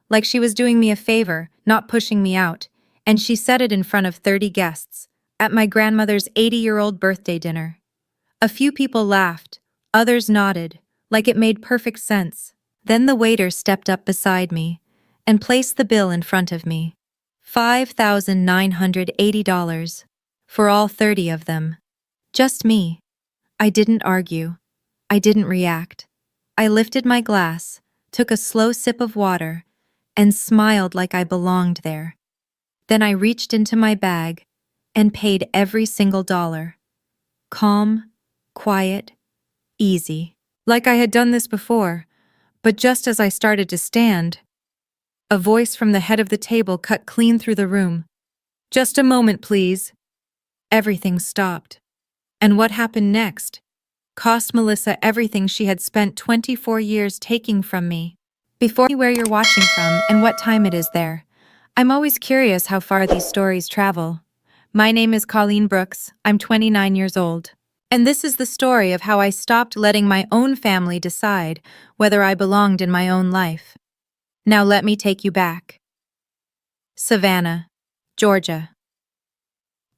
like she was doing me a favor, not pushing me out, and she said it in front of 30 guests, at my grandmother's 80-year-old birthday dinner. A few people laughed, others nodded, like it made perfect sense. Then the waiter stepped up beside me and placed the bill in front of me. $5,980 for all 30 of them. Just me. I didn't argue. I didn't react. I lifted my glass, took a slow sip of water, and smiled like I belonged there. Then I reached into my bag and paid every single dollar. Calm, quiet, easy. Like I had done this before, but just as I started to stand, a voice from the head of the table cut clean through the room. "Just a moment, please." Everything stopped. And what happened next cost Melissa everything she had spent 24 years taking from me. Before you where you're watching from and what time it is there, I'm always curious how far these stories travel. My name is Colleen Brooks, I'm 29 years old. And this is the story of how I stopped letting my own family decide whether I belonged in my own life. Now let me take you back. Savannah, Georgia.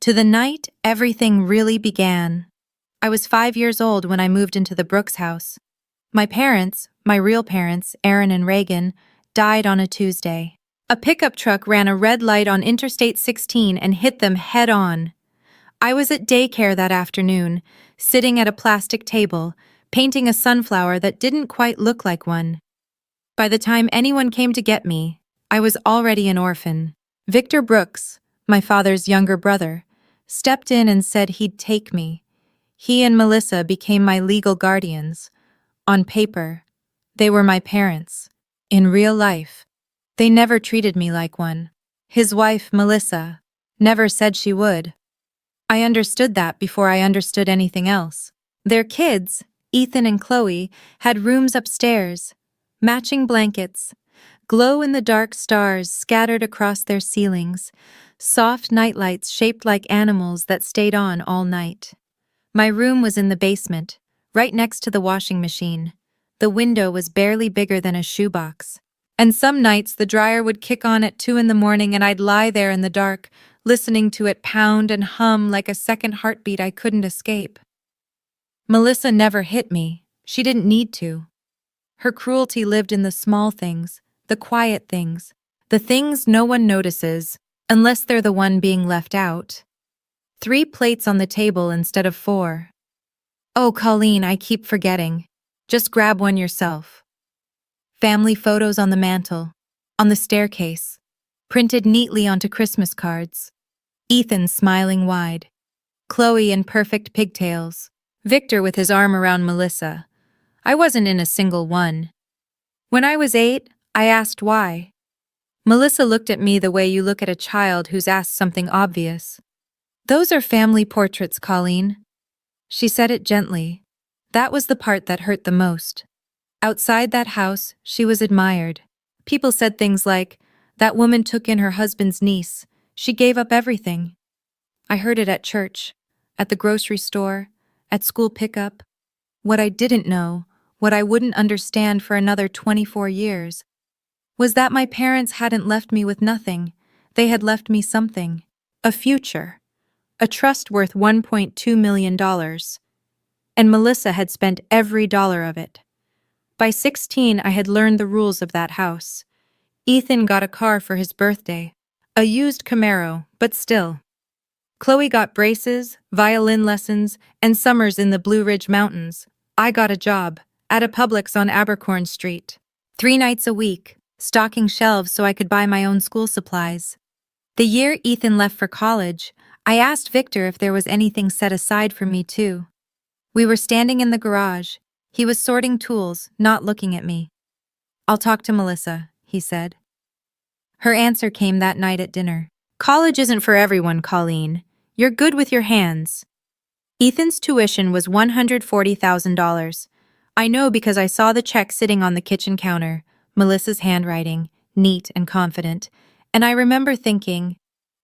To the night everything really began. I was 5 years old when I moved into the Brooks house. My parents, my real parents, Aaron and Reagan, died on a Tuesday. A pickup truck ran a red light on Interstate 16 and hit them head on. I was at daycare that afternoon, sitting at a plastic table, painting a sunflower that didn't quite look like one. By the time anyone came to get me, I was already an orphan. Victor Brooks, my father's younger brother, stepped in and said he'd take me. He and Melissa became my legal guardians. On paper, they were my parents. In real life, they never treated me like one. His wife, Melissa, never said she would. I understood that before I understood anything else. Their kids, Ethan and Chloe, had rooms upstairs, matching blankets, glow-in-the-dark stars scattered across their ceilings, soft nightlights shaped like animals that stayed on all night. My room was in the basement, right next to the washing machine. The window was barely bigger than a shoebox. And some nights the dryer would kick on at 2 in the morning and I'd lie there in the dark, listening to it pound and hum like a second heartbeat I couldn't escape. Melissa never hit me. She didn't need to. Her cruelty lived in the small things, the quiet things, the things no one notices, unless they're the one being left out. 3 plates on the table instead of 4. Oh, Colleen, I keep forgetting. Just grab one yourself. Family photos on the mantel, on the staircase, printed neatly onto Christmas cards. Ethan smiling wide. Chloe in perfect pigtails. Victor with his arm around Melissa. I wasn't in a single one. When I was 8, I asked why. Melissa looked at me the way you look at a child who's asked something obvious. "Those are family portraits, Colleen." She said it gently. That was the part that hurt the most. Outside that house, she was admired. People said things like, "That woman took in her husband's niece. She gave up everything." I heard it at church, at the grocery store, at school pickup. What I didn't know, what I wouldn't understand for another 24 years, was that my parents hadn't left me with nothing. They had left me something. A future. A trust worth $1.2 million. And Melissa had spent every dollar of it. By 16, I had learned the rules of that house. Ethan got a car for his birthday. A used Camaro, but still. Chloe got braces, violin lessons, and summers in the Blue Ridge Mountains. I got a job, at a Publix on Abercorn Street. 3 nights a week, stocking shelves so I could buy my own school supplies. The year Ethan left for college, I asked Victor if there was anything set aside for me too. We were standing in the garage. He was sorting tools, not looking at me. "I'll talk to Melissa," he said. Her answer came that night at dinner. "College isn't for everyone, Colleen. You're good with your hands." Ethan's tuition was $140,000. I know because I saw the check sitting on the kitchen counter, Melissa's handwriting, neat and confident, and I remember thinking,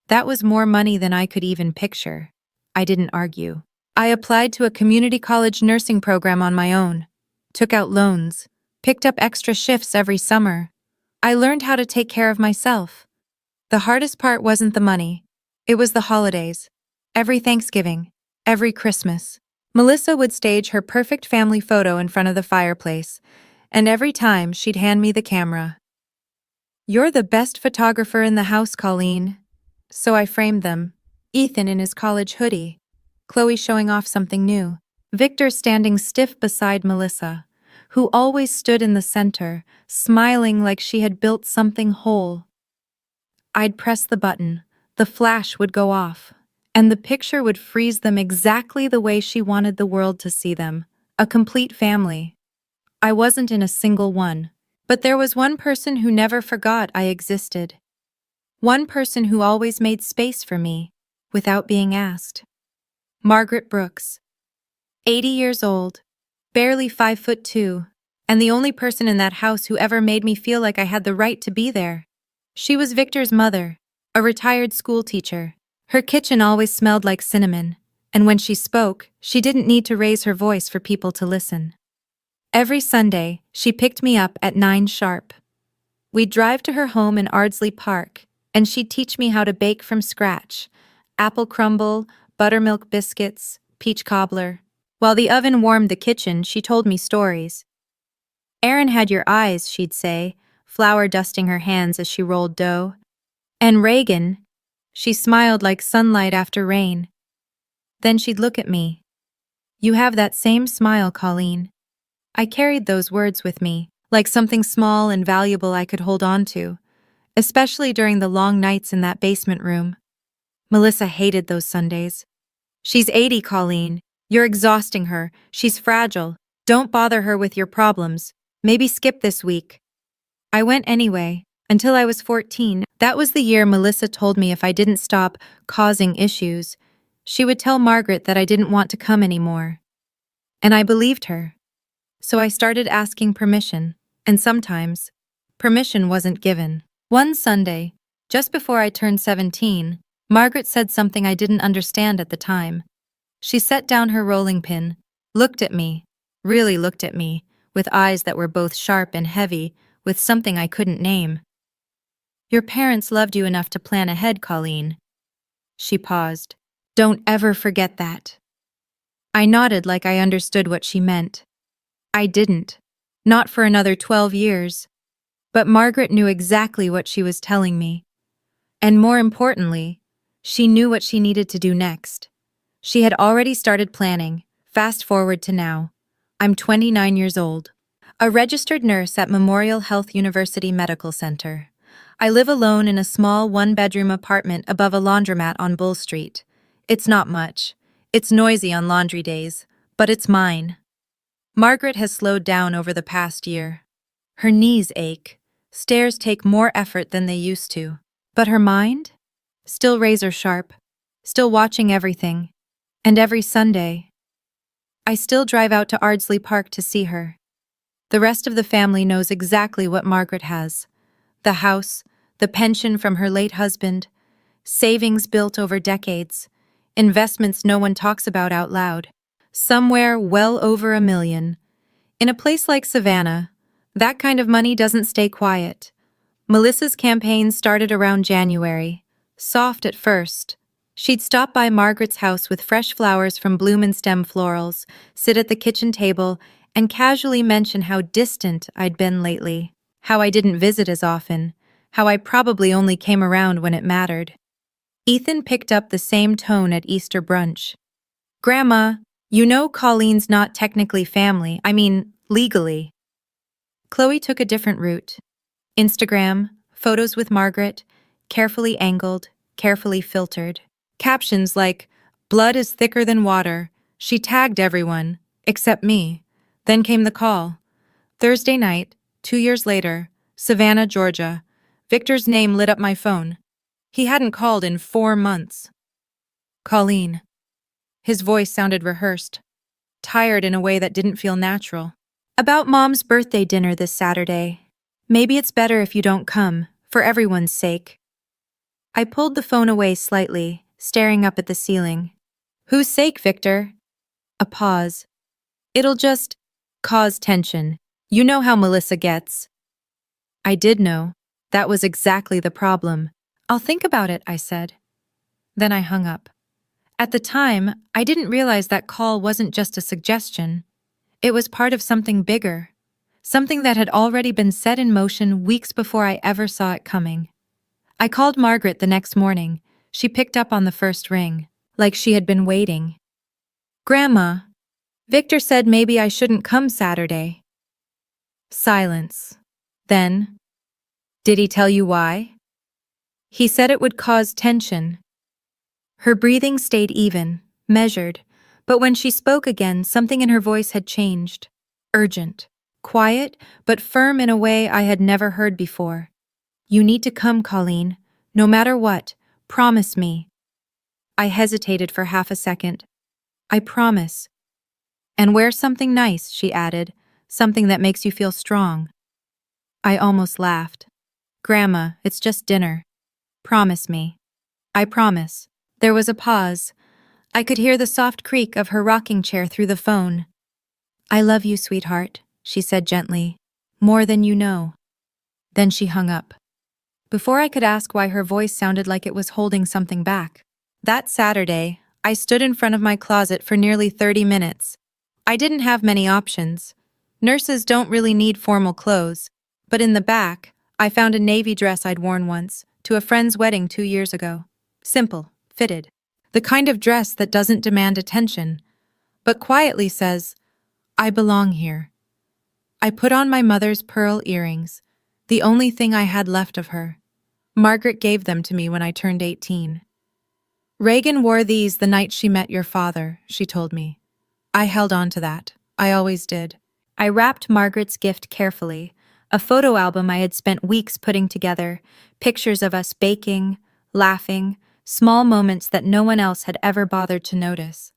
that was more money than I could even picture. I didn't argue. I applied to a community college nursing program on my own, took out loans, picked up extra shifts every summer. I learned how to take care of myself. The hardest part wasn't the money. It was the holidays. Every Thanksgiving, every Christmas. Melissa would stage her perfect family photo in front of the fireplace, and every time she'd hand me the camera. "You're the best photographer in the house, Colleen." So I framed them. Ethan in his college hoodie, Chloe showing off something new, Victor standing stiff beside Melissa, who always stood in the center, smiling like she had built something whole. I'd press the button, the flash would go off, and the picture would freeze them exactly the way she wanted the world to see them, a complete family. I wasn't in a single one, but there was one person who never forgot I existed. One person who always made space for me, without being asked. Margaret Brooks. 80 years old, barely 5'2", and the only person in that house who ever made me feel like I had the right to be there. She was Victor's mother, a retired school teacher. Her kitchen always smelled like cinnamon, and when she spoke, she didn't need to raise her voice for people to listen. Every Sunday, she picked me up at 9 sharp. We'd drive to her home in Ardsley Park, and she'd teach me how to bake from scratch: apple crumble, buttermilk biscuits, peach cobbler. While the oven warmed the kitchen, she told me stories. "Erin had your eyes," she'd say, flour dusting her hands as she rolled dough. "And Reagan," she smiled like sunlight after rain. Then she'd look at me. "You have that same smile, Colleen." I carried those words with me, like something small and valuable I could hold on to, especially during the long nights in that basement room. Melissa hated those Sundays. "She's 80, Colleen. You're exhausting her. She's fragile. Don't bother her with your problems. Maybe skip this week." I went anyway, until I was 14. That was the year Melissa told me if I didn't stop causing issues, she would tell Margaret that I didn't want to come anymore. And I believed her. So I started asking permission, and sometimes, permission wasn't given. One Sunday, just before I turned 17, Margaret said something I didn't understand at the time. She set down her rolling pin, looked at me, really looked at me, with eyes that were both sharp and heavy, with something I couldn't name. "Your parents loved you enough to plan ahead, Colleen." She paused. "Don't ever forget that." I nodded like I understood what she meant. I didn't. Not for another 12 years. But Margaret knew exactly what she was telling me. And more importantly, she knew what she needed to do next. She had already started planning. Fast forward to now. I'm 29 years old. A registered nurse at Memorial Health University Medical Center. I live alone in a small one-bedroom apartment above a laundromat on Bull Street. It's not much. It's noisy on laundry days, but it's mine. Margaret has slowed down over the past year. Her knees ache. Stairs take more effort than they used to. But her mind? Still razor sharp. Still watching everything. And every Sunday, I still drive out to Ardsley Park to see her. The rest of the family knows exactly what Margaret has. The house, the pension from her late husband, savings built over decades, investments no one talks about out loud. Somewhere well over $1 million. In a place like Savannah, that kind of money doesn't stay quiet. Melissa's campaign started around January. Soft at first. She'd stop by Margaret's house with fresh flowers from Bloom and Stem Florals, sit at the kitchen table, and casually mention how distant I'd been lately, how I didn't visit as often, how I probably only came around when it mattered. Ethan picked up the same tone at Easter brunch. "Grandma, you know Colleen's not technically family, I mean, legally." Chloe took a different route. Instagram, photos with Margaret, carefully angled, carefully filtered. Captions like, "Blood is thicker than water." She tagged everyone, except me. Then came the call. Thursday night, 2 years later, Savannah, Georgia. Victor's name lit up my phone. He hadn't called in 4 months. "Colleen." His voice sounded rehearsed, tired in a way that didn't feel natural. "About Mom's birthday dinner this Saturday. Maybe it's better if you don't come, for everyone's sake." I pulled the phone away slightly, staring up at the ceiling. "Whose sake, Victor?" A pause. "It'll just cause tension. You know how Melissa gets." I did know. That was exactly the problem. I'll think about it, I said. Then I hung up. At the time, I didn't realize that call wasn't just a suggestion. It was part of something bigger. Something that had already been set in motion weeks before I ever saw it coming. I called Margaret the next morning. She picked up on the first ring, like she had been waiting. Grandma, Victor said maybe I shouldn't come Saturday. Silence. Then, did he tell you why? He said it would cause tension. Her breathing stayed even, measured, but when she spoke again, something in her voice had changed. Urgent, quiet, but firm in a way I had never heard before. You need to come, Colleen. No matter what, promise me. I hesitated for half a second. I promise. And wear something nice, she added, something that makes you feel strong. I almost laughed. Grandma, it's just dinner. Promise me. I promise. There was a pause. I could hear the soft creak of her rocking chair through the phone. I love you, sweetheart, she said gently. More than you know. Then she hung up. Before I could ask why her voice sounded like it was holding something back. That Saturday, I stood in front of my closet for nearly 30 minutes. I didn't have many options. Nurses don't really need formal clothes, but in the back, I found a navy dress I'd worn once, to a friend's wedding 2 years ago. Simple, fitted. The kind of dress that doesn't demand attention, but quietly says, I belong here. I put on my mother's pearl earrings, the only thing I had left of her. Margaret gave them to me when I turned 18. Reagan wore these the night she met your father, she told me. I held on to that. I always did. I wrapped Margaret's gift carefully, a photo album I had spent weeks putting together, pictures of us baking, laughing, small moments that no one else had ever bothered to notice.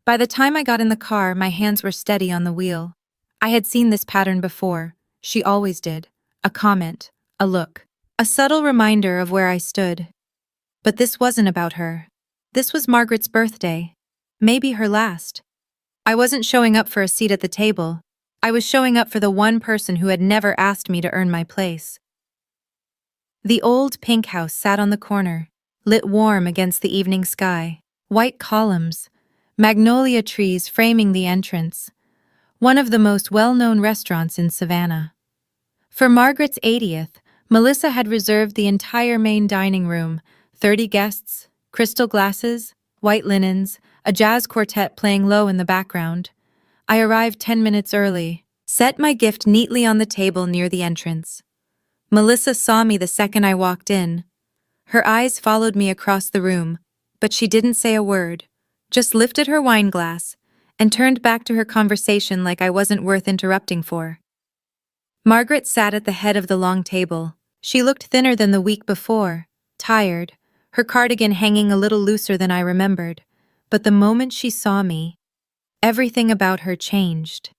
By the time I got in the car, my hands were steady on the wheel. I had seen this pattern before. She always did. A comment, a look, a subtle reminder of where I stood. But this wasn't about her. This was Margaret's birthday. Maybe her last. I wasn't showing up for a seat at the table. I was showing up for the one person who had never asked me to earn my place. The old pink house sat on the corner, lit warm against the evening sky. White columns, magnolia trees framing the entrance. One of the most well-known restaurants in Savannah. For Margaret's 80th, Melissa had reserved the entire main dining room, 30 guests, crystal glasses, white linens, a jazz quartet playing low in the background. I arrived 10 minutes early, set my gift neatly on the table near the entrance. Melissa saw me the second I walked in. Her eyes followed me across the room, but she didn't say a word, just lifted her wine glass and turned back to her conversation like I wasn't worth interrupting for. Margaret sat at the head of the long table. She looked thinner than the week before, tired, her cardigan hanging a little looser than I remembered. But the moment she saw me, everything about her changed.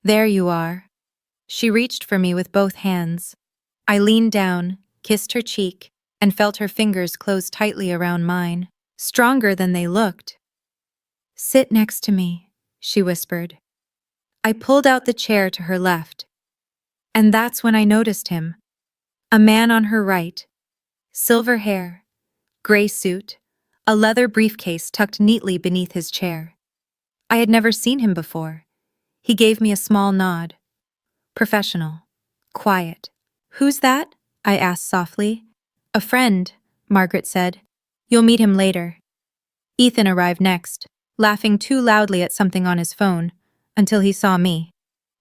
There you are. She reached for me with both hands. I leaned down, kissed her cheek, and felt her fingers close tightly around mine, stronger than they looked. Sit next to me, she whispered. I pulled out the chair to her left. And that's when I noticed him. A man on her right. Silver hair, gray suit, a leather briefcase tucked neatly beneath his chair. I had never seen him before. He gave me a small nod. Professional. Quiet. Who's that? I asked softly. A friend, Margaret said. You'll meet him later. Ethan arrived next, laughing too loudly at something on his phone, until he saw me.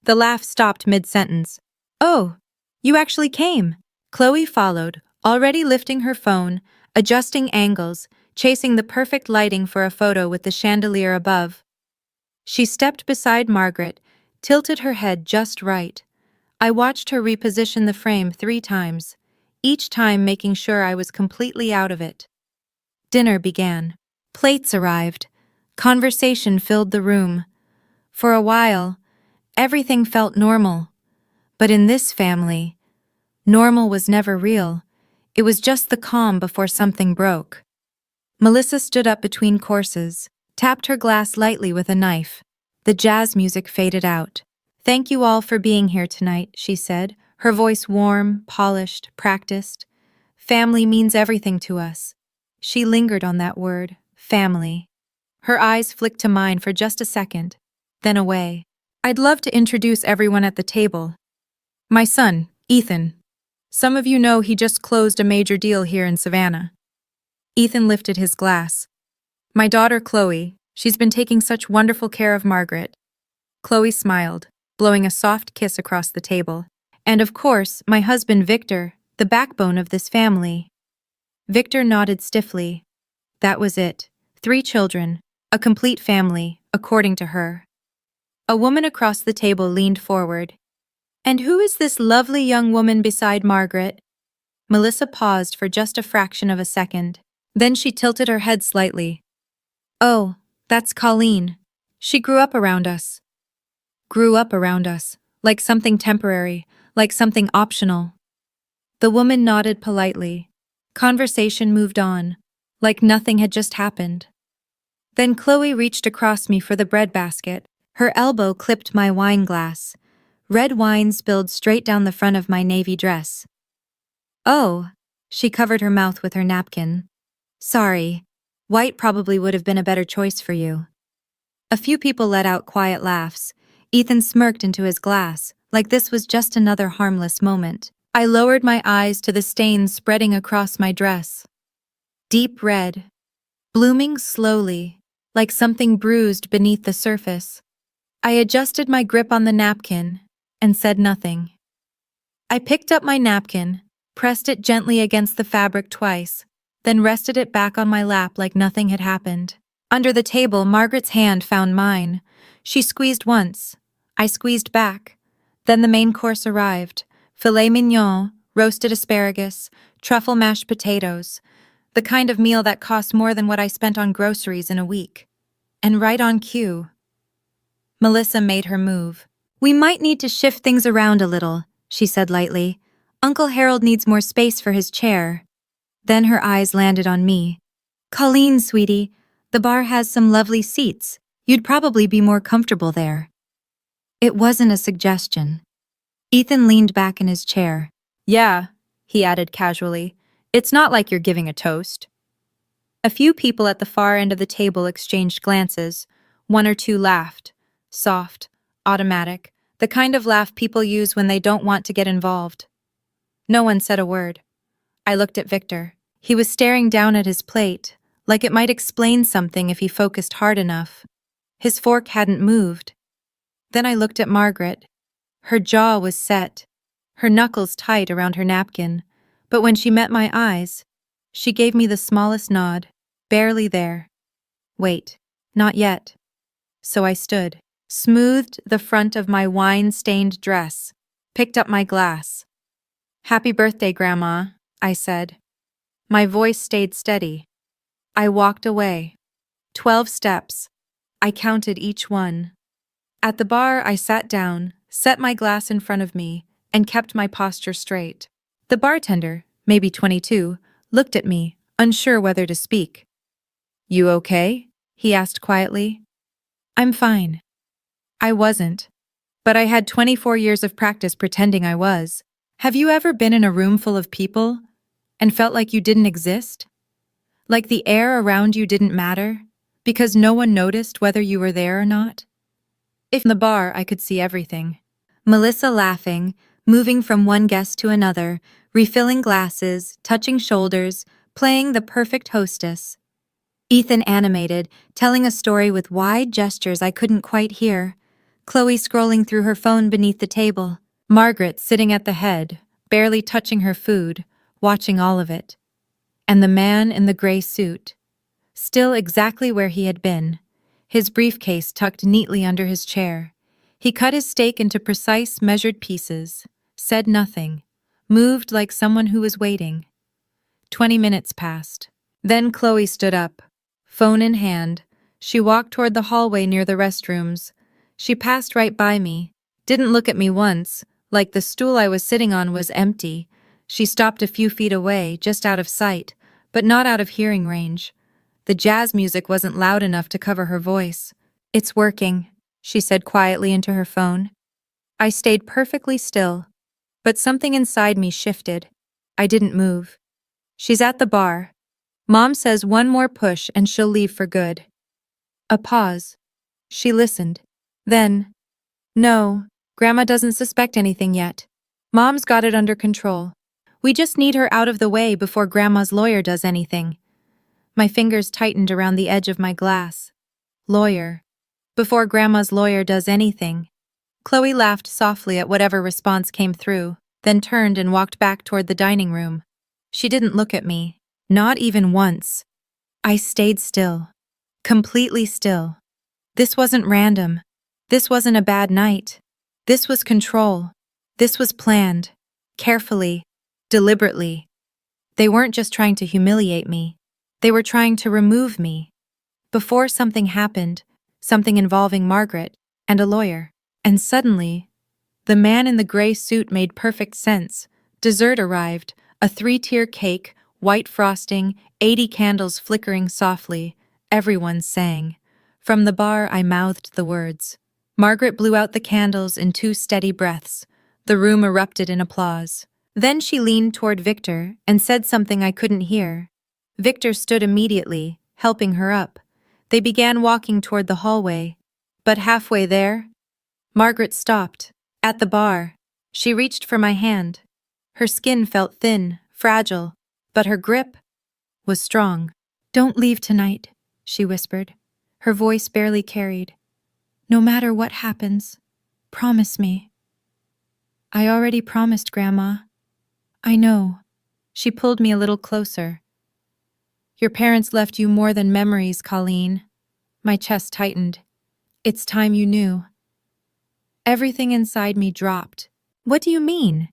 The laugh stopped mid-sentence. Oh, you actually came. Chloe followed, already lifting her phone, adjusting angles, chasing the perfect lighting for a photo with the chandelier above. She stepped beside Margaret, tilted her head just right. I watched her reposition the frame 3 times, each time making sure I was completely out of it. Dinner began. Plates arrived. Conversation filled the room. For a while, everything felt normal. But in this family, normal was never real. It was just the calm before something broke. Melissa stood up between courses, tapped her glass lightly with a knife. The jazz music faded out. Thank you all for being here tonight, she said, Her voice warm, polished, practiced. Family means everything to us. She lingered on that word, family. Her eyes flicked to mine for just a second, then away. I'd love to introduce everyone at the table. My son, Ethan. Some of you know he just closed a major deal here in Savannah. Ethan lifted his glass. My daughter, Chloe. She's been taking such wonderful care of Margaret. Chloe smiled, blowing a soft kiss across the table. And of course, my husband, Victor, the backbone of this family. Victor nodded stiffly. That was it. 3 children, a complete family, according to her. A woman across the table leaned forward. And who is this lovely young woman beside Margaret? Melissa paused for just a fraction of a second. Then she tilted her head slightly. Oh, that's Colleen. She grew up around us. Grew up around us, like something temporary, like something optional. The woman nodded politely. Conversation moved on, like nothing had just happened. Then Chloe reached across me for the bread basket. Her elbow clipped my wine glass. Red wine spilled straight down the front of my navy dress. Oh, she covered her mouth with her napkin. Sorry, white probably would have been a better choice for you. A few people let out quiet laughs. Ethan smirked into his glass, like this was just another harmless moment. I lowered my eyes to the stains spreading across my dress. Deep red, blooming slowly, like something bruised beneath the surface. I adjusted my grip on the napkin and said nothing. I picked up my napkin, pressed it gently against the fabric twice, then rested it back on my lap like nothing had happened. Under the table, Margaret's hand found mine. She squeezed once. I squeezed back. Then the main course arrived. Filet mignon, roasted asparagus, truffle mashed potatoes. The kind of meal that cost more than what I spent on groceries in a week. And right on cue. Melissa made her move. We might need to shift things around a little, she said lightly. Uncle Harold needs more space for his chair. Then her eyes landed on me. Colleen, sweetie, the bar has some lovely seats. You'd probably be more comfortable there. It wasn't a suggestion. Ethan leaned back in his chair. Yeah, he added casually. It's not like you're giving a toast. A few people at the far end of the table exchanged glances. 1 or 2 laughed. Soft, automatic, the kind of laugh people use when they don't want to get involved. No one said a word. I looked at Victor. He was staring down at his plate, like it might explain something if he focused hard enough. His fork hadn't moved. Then I looked at Margaret. Her jaw was set, her knuckles tight around her napkin, but when she met my eyes, she gave me the smallest nod, barely there. Wait, not yet. So I stood, smoothed the front of my wine-stained dress, picked up my glass. Happy birthday, Grandma, I said. My voice stayed steady. I walked away. 12 steps. I counted each one. At the bar, I sat down, set my glass in front of me, and kept my posture straight. The bartender, maybe 22, looked at me, unsure whether to speak. You okay? He asked quietly. I'm fine. I wasn't. But I had 24 years of practice pretending I was. Have you ever been in a room full of people and felt like you didn't exist? Like the air around you didn't matter because no one noticed whether you were there or not? In the bar, I could see everything. Melissa laughing, moving from one guest to another, refilling glasses, touching shoulders, playing the perfect hostess. Ethan animated, telling a story with wide gestures I couldn't quite hear. Chloe scrolling through her phone beneath the table. Margaret sitting at the head, barely touching her food, watching all of it. And the man in the gray suit, still exactly where he had been, his briefcase tucked neatly under his chair. He cut his steak into precise, measured pieces, said nothing, moved like someone who was waiting. 20 minutes passed. Then Chloe stood up, phone in hand. She walked toward the hallway near the restrooms. She passed right by me, didn't look at me once, like the stool I was sitting on was empty. She stopped a few feet away, just out of sight, but not out of hearing range. The jazz music wasn't loud enough to cover her voice. It's working, she said quietly into her phone. I stayed perfectly still. But something inside me shifted. I didn't move. She's at the bar. Mom says one more push and she'll leave for good. A pause. She listened. Then, no, Grandma doesn't suspect anything yet. Mom's got it under control. We just need her out of the way before Grandma's lawyer does anything. My fingers tightened around the edge of my glass. Lawyer. Before Grandma's lawyer does anything. Chloe laughed softly at whatever response came through, then turned and walked back toward the dining room. She didn't look at me. Not even once. I stayed still. Completely still. This wasn't random. This wasn't a bad night. This was control. This was planned. Carefully. Deliberately. They weren't just trying to humiliate me. They were trying to remove me. Before something happened, something involving Margaret and a lawyer. And suddenly, the man in the gray suit made perfect sense. Dessert arrived, a 3-tier cake, white frosting, 80 candles flickering softly. Everyone sang. From the bar, I mouthed the words. Margaret blew out the candles in 2 steady breaths. The room erupted in applause. Then she leaned toward Victor and said something I couldn't hear. Victor stood immediately, helping her up. They began walking toward the hallway. But halfway there, Margaret stopped. At the bar, she reached for my hand. Her skin felt thin, fragile, but her grip was strong. "Don't leave tonight," she whispered. Her voice barely carried. "No matter what happens, promise me." "I already promised, Grandma." "I know." She pulled me a little closer. "Your parents left you more than memories, Colleen." My chest tightened. "It's time you knew." Everything inside me dropped. "What do you mean?"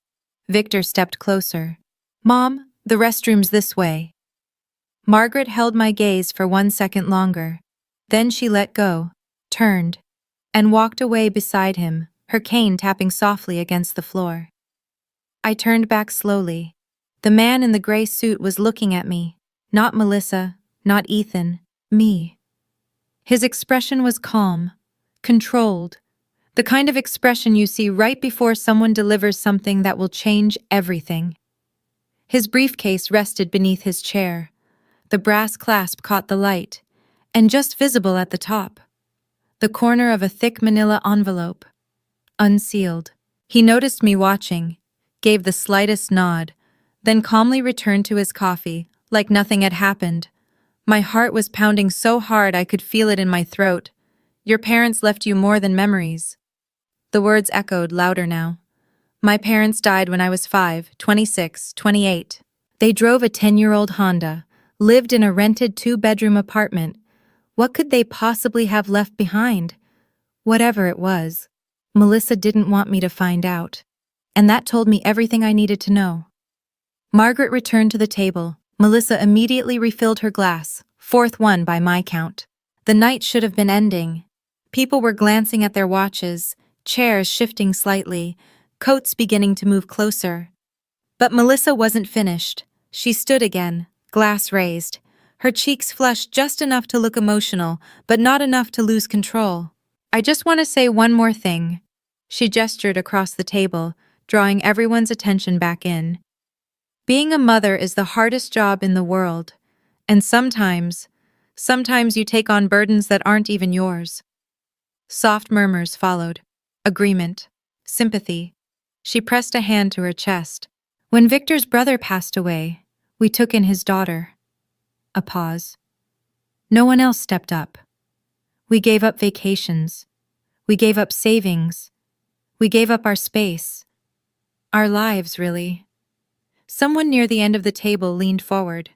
Victor stepped closer. "Mom, the restroom's this way." Margaret held my gaze for 1 second longer. Then she let go, turned, and walked away beside him, her cane tapping softly against the floor. I turned back slowly. The man in the gray suit was looking at me. Not Melissa, not Ethan, me. His expression was calm, controlled, the kind of expression you see right before someone delivers something that will change everything. His briefcase rested beneath his chair. The brass clasp caught the light, and just visible at the top, the corner of a thick manila envelope, unsealed. He noticed me watching, gave the slightest nod, then calmly returned to his coffee, like nothing had happened. My heart was pounding so hard I could feel it in my throat. "Your parents left you more than memories." The words echoed louder now. My parents died when I was 5, 26, 28. They drove a 10-year-old Honda, lived in a rented 2-bedroom apartment. What could they possibly have left behind? Whatever it was, Melissa didn't want me to find out. And that told me everything I needed to know. Margaret returned to the table. Melissa immediately refilled her glass, 4th one by my count. The night should have been ending. People were glancing at their watches, chairs shifting slightly, coats beginning to move closer. But Melissa wasn't finished. She stood again, glass raised. Her cheeks flushed just enough to look emotional, but not enough to lose control. "I just want to say one more thing." She gestured across the table, drawing everyone's attention back in. "Being a mother is the hardest job in the world, and sometimes you take on burdens that aren't even yours." Soft murmurs followed. Agreement. Sympathy. She pressed a hand to her chest. "When Victor's brother passed away, we took in his daughter." A pause. No one else stepped up. We gave up vacations. We gave up savings. We gave up our space. Our lives, really. Someone near the end of the table leaned forward.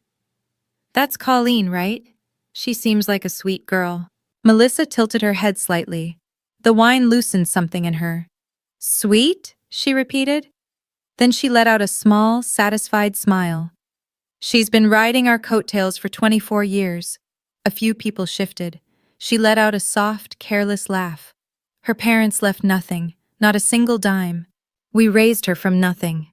"That's Colleen, right? She seems like a sweet girl." Melissa tilted her head slightly. The wine loosened something in her. "Sweet?" she repeated. Then she let out a small, satisfied smile. "She's been riding our coattails for 24 years. A few people shifted. She let out a soft, careless laugh. Her parents left nothing, not a single dime. We raised her from nothing."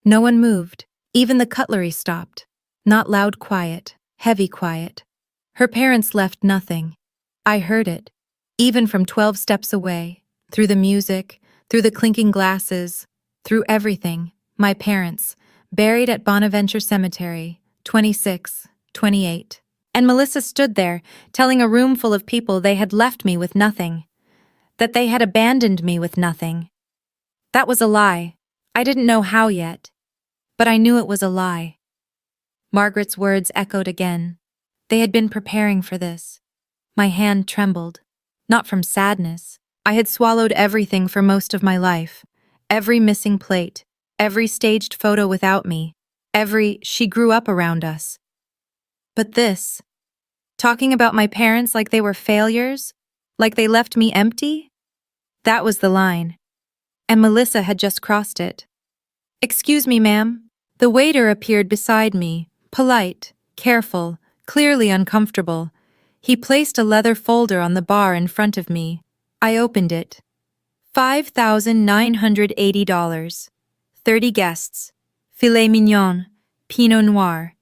No one moved. Even the cutlery stopped. Not loud quiet, heavy quiet. Her parents left nothing. I heard it, even from 12 steps away, through the music, through the clinking glasses. Through everything, my parents, buried at Bonaventure Cemetery, 26, 28. And Melissa stood there, telling a room full of people they had left me with nothing. That they had abandoned me with nothing. That was a lie. I didn't know how yet. But I knew it was a lie. Margaret's words echoed again. They had been preparing for this. My hand trembled. Not from sadness. I had swallowed everything for most of my life. Every missing plate. Every staged photo without me. Every "she grew up around us." But this, talking about my parents like they were failures, like they left me empty, that was the line. And Melissa had just crossed it. "Excuse me, ma'am." The waiter appeared beside me, polite, careful, clearly uncomfortable. He placed a leather folder on the bar in front of me. I opened it. $5,980. 30 guests. Filet mignon, Pinot Noir,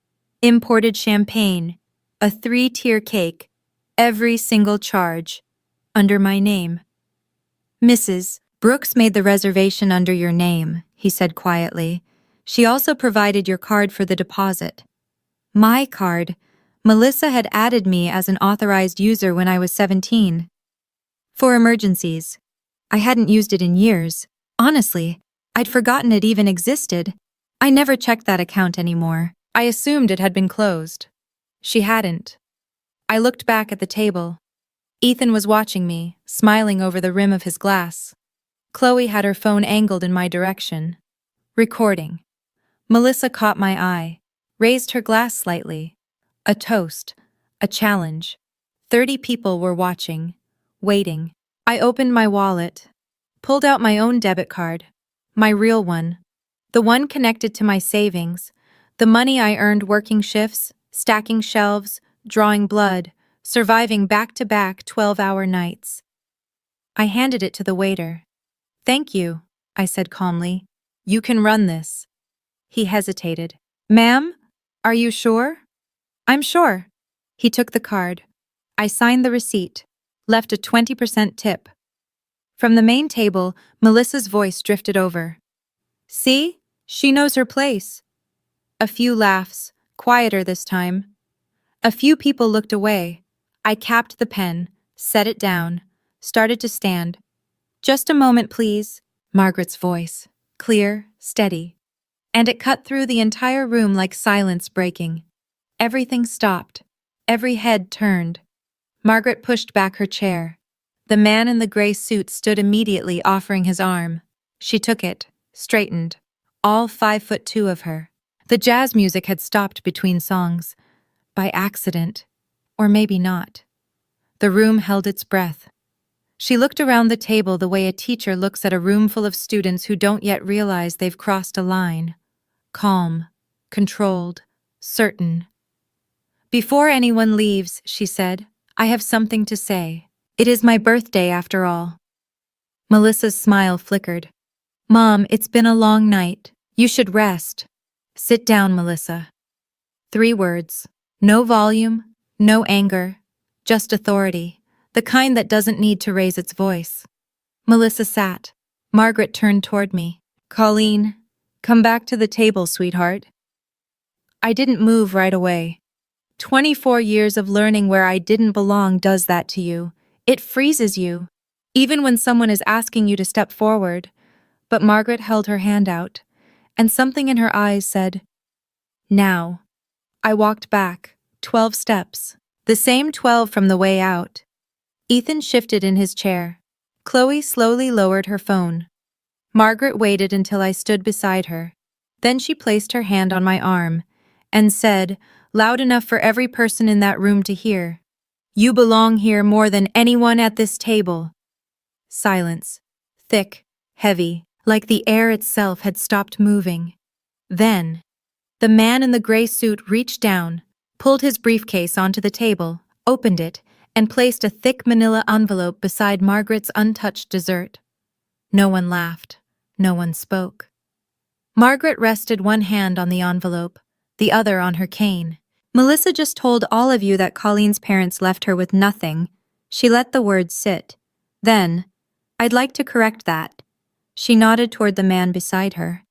imported champagne, a 3-tier cake, every single charge, under my name. "Mrs. Brooks made the reservation under your name," he said quietly. "She also provided your card for the deposit." My card. Melissa had added me as an authorized user when I was 17. For emergencies. I hadn't used it in years. Honestly, I'd forgotten it even existed. I never checked that account anymore. I assumed it had been closed. She hadn't. I looked back at the table. Ethan was watching me, smiling over the rim of his glass. Chloe had her phone angled in my direction. Recording. Melissa caught my eye, raised her glass slightly. A toast. A challenge. 30 people were watching, waiting. I opened my wallet, pulled out my own debit card, my real one, the one connected to my savings, the money I earned working shifts, stacking shelves, drawing blood, surviving back-to-back 12-hour nights. I handed it to the waiter. "Thank you," I said calmly. "You can run this." He hesitated. "Ma'am, are you sure?" "I'm sure." He took the card. I signed the receipt, left a 20% tip. From the main table, Melissa's voice drifted over. "See? She knows her place." A few laughs, quieter this time. A few people looked away. I capped the pen, set it down, started to stand. "Just a moment, please." Margaret's voice, clear, steady. And it cut through the entire room like silence breaking. Everything stopped. Every head turned. Margaret pushed back her chair. The man in the gray suit stood immediately, offering his arm. She took it, straightened. All 5'2" of her. The jazz music had stopped between songs. By accident. Or maybe not. The room held its breath. She looked around the table the way a teacher looks at a room full of students who don't yet realize they've crossed a line. Calm, controlled, certain. "Before anyone leaves," she said, "I have something to say. It is my birthday after all." Melissa's smile flickered. "Mom, it's been a long night. You should rest." "Sit down, Melissa." 3 words. No volume, no anger, just authority, the kind that doesn't need to raise its voice. Melissa sat. Margaret turned toward me. "Colleen, come back to the table, sweetheart." I didn't move right away. 24 years of learning where I didn't belong does that to you. It freezes you, even when someone is asking you to step forward. But Margaret held her hand out, and something in her eyes said, "Now." I walked back, 12 steps, the same 12 from the way out. Ethan shifted in his chair. Chloe slowly lowered her phone. Margaret waited until I stood beside her. Then she placed her hand on my arm and said, loud enough for every person in that room to hear, "You belong here more than anyone at this table." Silence. Thick, heavy, like the air itself had stopped moving. Then, the man in the gray suit reached down, pulled his briefcase onto the table, opened it, and placed a thick manila envelope beside Margaret's untouched dessert. No one laughed. No one spoke. Margaret rested one hand on the envelope, the other on her cane. "Melissa just told all of you that Colleen's parents left her with nothing." She let the words sit. Then, "I'd like to correct that. She nodded toward the man beside her.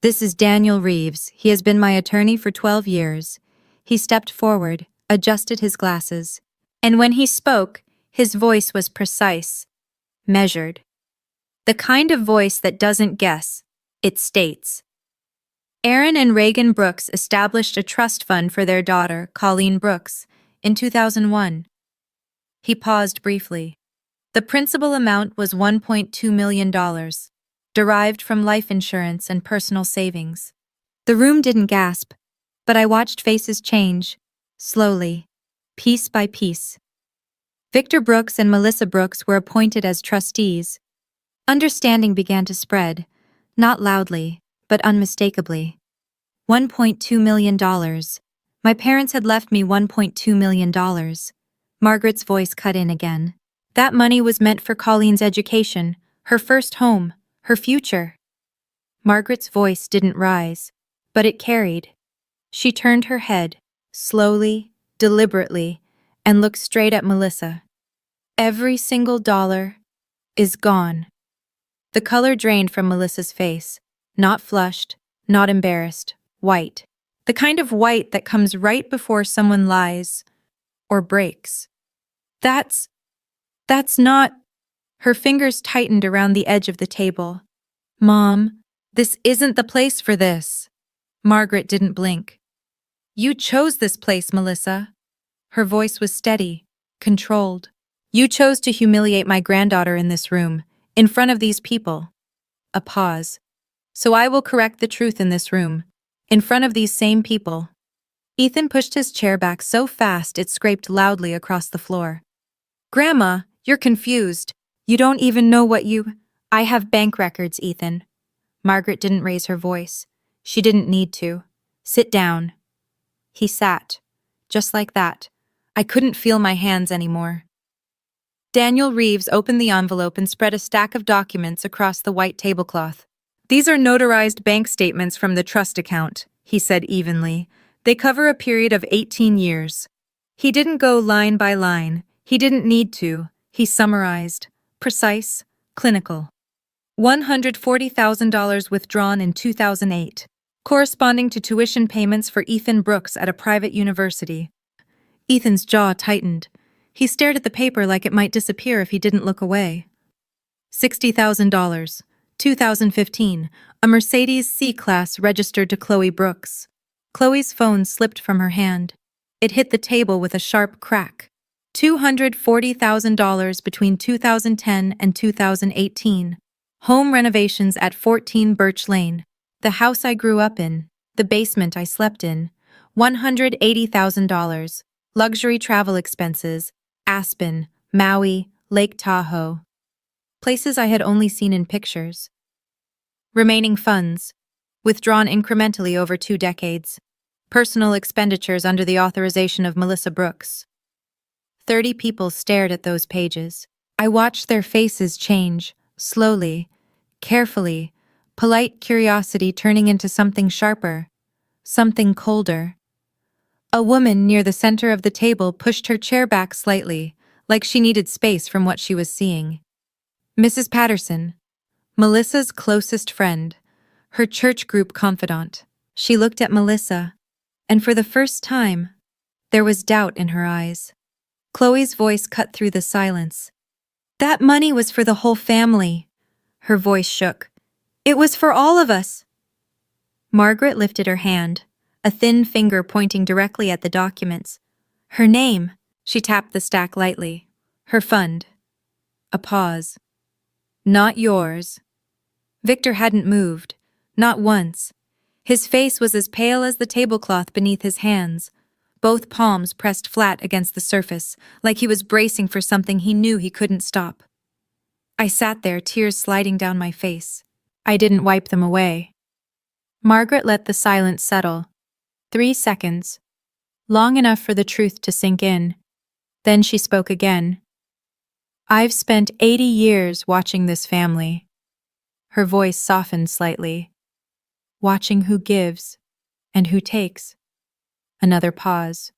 This is Daniel Reeves. He has been my attorney for 12 years. He stepped forward, adjusted his glasses. And when he spoke, his voice was precise, measured. The kind of voice that doesn't guess, it states. Aaron and Reagan Brooks established a trust fund for their daughter, Colleen Brooks, in 2001. He paused briefly. The principal amount was $1.2 million, derived from life insurance and personal savings. The room didn't gasp, but I watched faces change, slowly, piece by piece. Victor Brooks and Melissa Brooks were appointed as trustees. Understanding began to spread, not loudly, but unmistakably. $1.2 million. My parents had left me $1.2 million. Margaret's voice cut in again. That money was meant for Colleen's education, her first home, her future. Margaret's voice didn't rise, but it carried. She turned her head, slowly, deliberately, and looked straight at Melissa. Every single dollar is gone. The color drained from Melissa's face, not flushed, not embarrassed, white. The kind of white that comes right before someone lies or breaks. That's not. Her fingers tightened around the edge of the table. Mom, this isn't the place for this. Margaret didn't blink. You chose this place, Melissa. Her voice was steady, controlled. You chose to humiliate my granddaughter in this room, in front of these people. A pause. So I will correct the truth in this room, in front of these same people. Ethan pushed his chair back so fast it scraped loudly across the floor. Grandma, you're confused. You don't even know what you— I have bank records, Ethan. Margaret didn't raise her voice. She didn't need to. Sit down. He sat. Just like that. I couldn't feel my hands anymore. Daniel Reeves opened the envelope and spread a stack of documents across the white tablecloth. These are notarized bank statements from the trust account, he said evenly. They cover a period of 18 years. He didn't go line by line. He didn't need to. He summarized. Precise, clinical. $140,000 withdrawn in 2008, corresponding to tuition payments for Ethan Brooks at a private university. Ethan's jaw tightened. He stared at the paper like it might disappear if he didn't look away. $60,000, 2015, a Mercedes C-Class registered to Chloe Brooks. Chloe's phone slipped from her hand. It hit the table with a sharp crack. $240,000 between 2010 and 2018. Home renovations at 14 Birch Lane. The house I grew up in. The basement I slept in. $180,000. Luxury travel expenses. Aspen, Maui, Lake Tahoe. Places I had only seen in pictures. Remaining funds. Withdrawn incrementally over 2 decades. Personal expenditures under the authorization of Melissa Brooks. 30 people stared at those pages. I watched their faces change, slowly, carefully, polite curiosity turning into something sharper, something colder. A woman near the center of the table pushed her chair back slightly, like she needed space from what she was seeing. Mrs. Patterson, Melissa's closest friend, her church group confidant. She looked at Melissa, and for the first time, there was doubt in her eyes. Chloe's voice cut through the silence. That money was for the whole family. Her voice shook. It was for all of us. Margaret lifted her hand, a thin finger pointing directly at the documents. Her name. She tapped the stack lightly. Her fund. A pause. Not yours. Victor hadn't moved. Not once. His face was as pale as the tablecloth beneath his hands, both palms pressed flat against the surface, like he was bracing for something he knew he couldn't stop. I sat there, tears sliding down my face. I didn't wipe them away. Margaret let the silence settle. 3 seconds. Long enough for the truth to sink in. Then she spoke again. I've spent 80 years watching this family. Her voice softened slightly. Watching who gives and who takes. Another pause.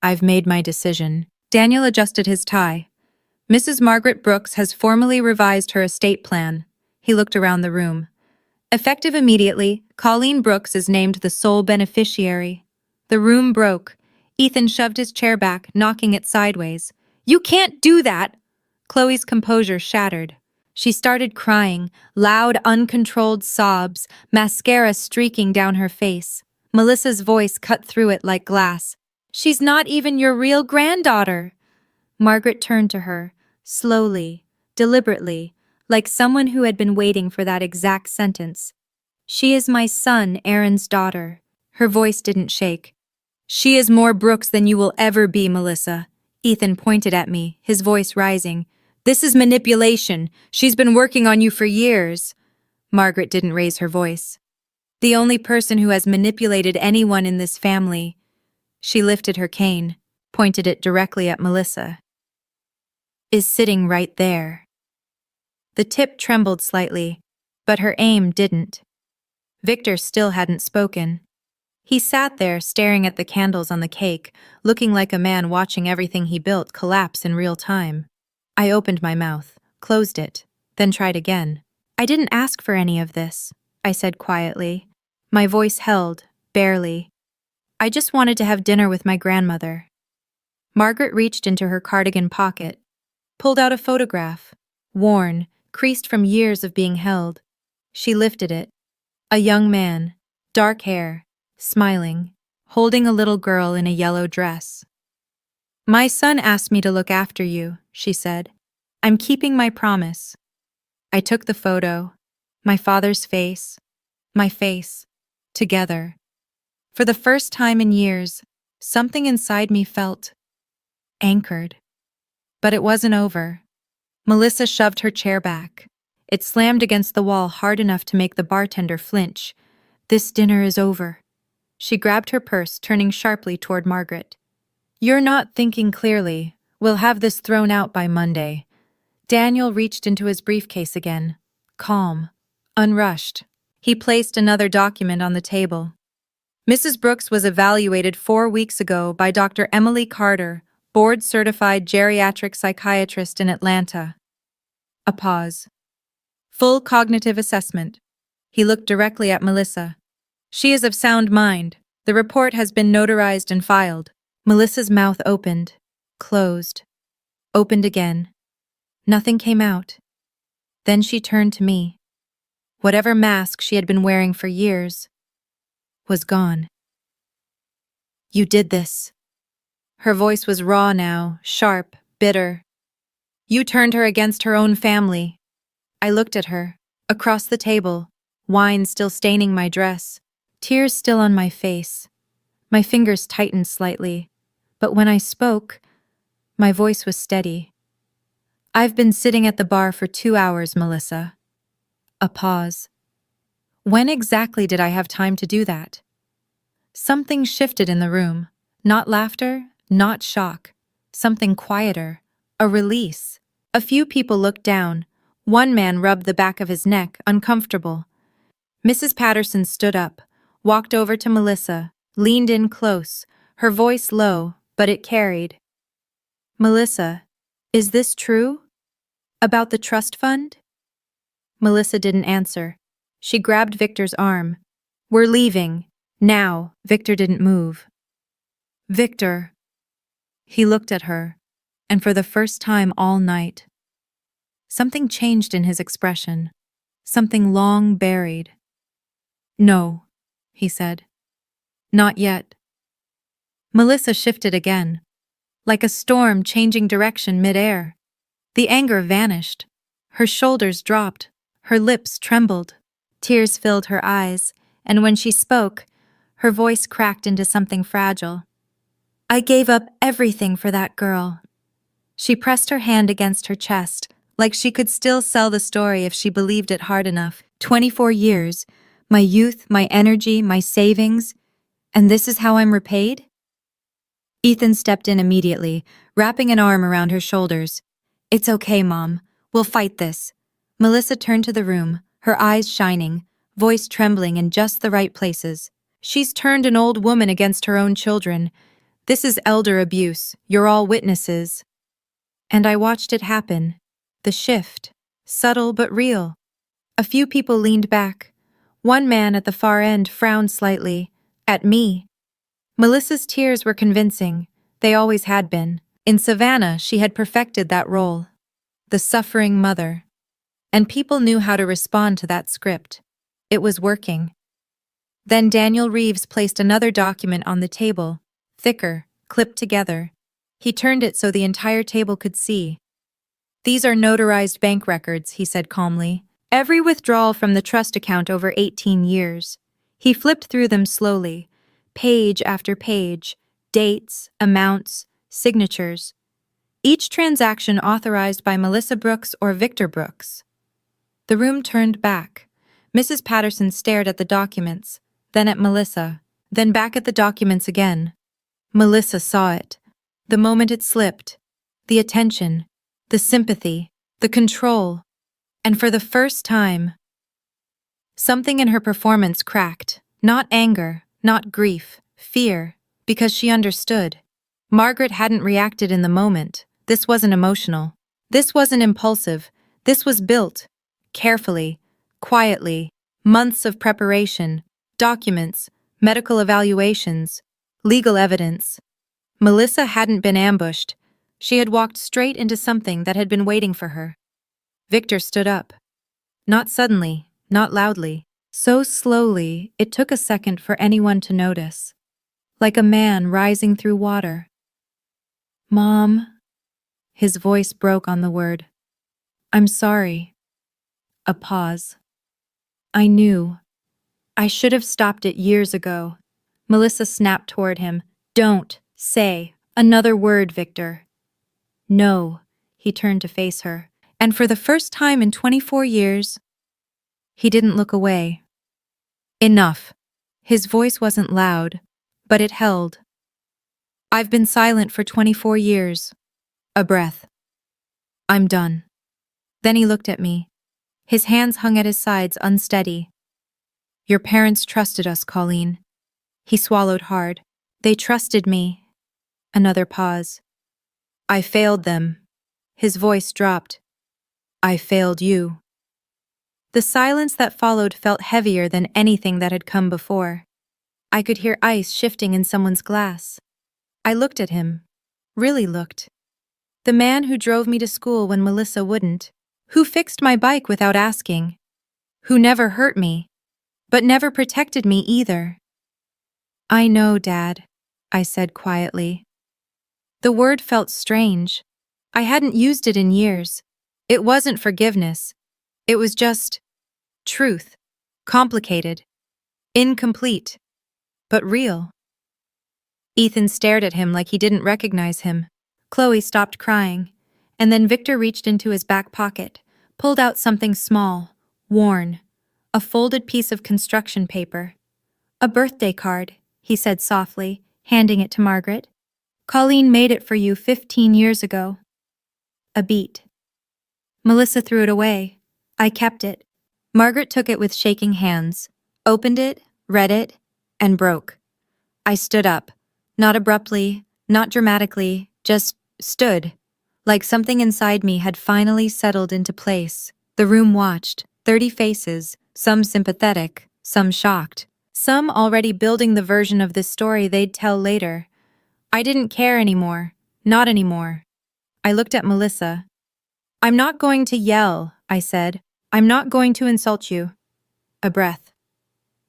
I've made my decision. Daniel adjusted his tie. Mrs. Margaret Brooks has formally revised her estate plan. He looked around the room. Effective immediately, Colleen Brooks is named the sole beneficiary. The room broke. Ethan shoved his chair back, knocking it sideways. You can't do that! Chloe's composure shattered. She started crying, loud, uncontrolled sobs, mascara streaking down her face. Melissa's voice cut through it like glass. She's not even your real granddaughter! Margaret turned to her, slowly, deliberately, like someone who had been waiting for that exact sentence. She is my son, Aaron's daughter. Her voice didn't shake. She is more Brooks than you will ever be, Melissa. Ethan pointed at me, his voice rising. This is manipulation. She's been working on you for years. Margaret didn't raise her voice. The only person who has manipulated anyone in this family. She lifted her cane, pointed it directly at Melissa. Is sitting right there. The tip trembled slightly, but her aim didn't. Victor still hadn't spoken. He sat there staring at the candles on the cake, looking like a man watching everything he built collapse in real time. I opened my mouth, closed it, then tried again. I didn't ask for any of this, I said quietly. My voice held, barely. I just wanted to have dinner with my grandmother. Margaret reached into her cardigan pocket, pulled out a photograph, worn, creased from years of being held. She lifted it. A young man, dark hair, smiling, holding a little girl in a yellow dress. My son asked me to look after you, she said. I'm keeping my promise. I took the photo, my father's face, my face, together. For the first time in years, something inside me felt anchored. But it wasn't over. Melissa shoved her chair back. It slammed against the wall hard enough to make the bartender flinch. This dinner is over. She grabbed her purse, turning sharply toward Margaret. You're not thinking clearly. We'll have this thrown out by Monday. Daniel reached into his briefcase again. Calm, unrushed. He placed another document on the table. Mrs. Brooks was evaluated 4 weeks ago by Dr. Emily Carter, board-certified geriatric psychiatrist in Atlanta. A pause. Full cognitive assessment. He looked directly at Melissa. She is of sound mind. The report has been notarized and filed. Melissa's mouth opened, closed, opened again. Nothing came out. Then she turned to me. Whatever mask she had been wearing for years was gone. You did this. Her voice was raw now, sharp, bitter. You turned her against her own family. I looked at her, across the table, wine still staining my dress, tears still on my face. My fingers tightened slightly, but when I spoke, my voice was steady. I've been sitting at the bar for 2 hours, Melissa. A pause. When exactly did I have time to do that? Something shifted in the room. Not laughter, not shock. Something quieter. A release. A few people looked down. One man rubbed the back of his neck, uncomfortable. Mrs. Patterson stood up, walked over to Melissa, leaned in close, her voice low, but it carried. Melissa, is this true? About the trust fund? Melissa didn't answer. She grabbed Victor's arm. We're leaving. Now. Victor didn't move. Victor. He looked at her, and for the first time all night, something changed in his expression, something long buried. No, he said. Not yet. Melissa shifted again, like a storm changing direction mid-air. The anger vanished. Her shoulders dropped. Her lips trembled. Tears filled her eyes, and when she spoke, her voice cracked into something fragile. I gave up everything for that girl. She pressed her hand against her chest, like she could still sell the story if she believed it hard enough. 24 years, my youth, my energy, my savings, and this is how I'm repaid? Ethan stepped in immediately, wrapping an arm around her shoulders. It's okay, Mom. We'll fight this. Melissa turned to the room, her eyes shining, voice trembling in just the right places. She's turned an old woman against her own children. This is elder abuse. You're all witnesses. And I watched it happen. The shift. Subtle but real. A few people leaned back. One man at the far end frowned slightly. At me. Melissa's tears were convincing. They always had been. In Savannah, she had perfected that role. The suffering mother. And people knew how to respond to that script. It was working. Then Daniel Reeves placed another document on the table, thicker, clipped together. He turned it so the entire table could see. "These are notarized bank records," he said calmly. "Every withdrawal from the trust account over 18 years. He flipped through them slowly, page after page, dates, amounts, signatures. Each transaction authorized by Melissa Brooks or Victor Brooks. The room turned back. Mrs. Patterson stared at the documents, then at Melissa, then back at the documents again. Melissa saw it. The moment it slipped. The attention, the sympathy, the control. And for the first time, something in her performance cracked. Not anger, not grief, fear, because she understood. Margaret hadn't reacted in the moment. This wasn't emotional. This wasn't impulsive. This was built. Carefully, quietly, months of preparation, documents, medical evaluations, legal evidence. Melissa hadn't been ambushed. She had walked straight into something that had been waiting for her. Victor stood up. Not suddenly, not loudly. So slowly, it took a second for anyone to notice. Like a man rising through water. "Mom." His voice broke on the word. "I'm sorry." A pause. "I knew. I should have stopped it years ago." Melissa snapped toward him. "Don't say another word, Victor." "No." He turned to face her. And for the first time in 24 years, he didn't look away. "Enough." His voice wasn't loud, but it held. "I've been silent for 24 years. A breath. I'm done." Then he looked at me. His hands hung at his sides, unsteady. "Your parents trusted us, Colleen." He swallowed hard. "They trusted me." Another pause. "I failed them." His voice dropped. "I failed you." The silence that followed felt heavier than anything that had come before. I could hear ice shifting in someone's glass. I looked at him. Really looked. The man who drove me to school when Melissa wouldn't. Who fixed my bike without asking. Who never hurt me. But never protected me either. "I know, Dad," I said quietly. The word felt strange. I hadn't used it in years. It wasn't forgiveness. It was just truth. Complicated. Incomplete. But real. Ethan stared at him like he didn't recognize him. Chloe stopped crying. And then Victor reached into his back pocket, pulled out something small, worn. A folded piece of construction paper. "A birthday card," he said softly, handing it to Margaret. "Colleen made it for you 15 years ago." A beat. Melissa threw it away. I kept it. Margaret took it with shaking hands, opened it, read it, and broke. I stood up. Not abruptly, not dramatically, just stood. Like something inside me had finally settled into place. The room watched, 30 faces, some sympathetic, some shocked, some already building the version of this story they'd tell later. I didn't care anymore. Not anymore. I looked at Melissa. "I'm not going to yell," I said. "I'm not going to insult you." A breath.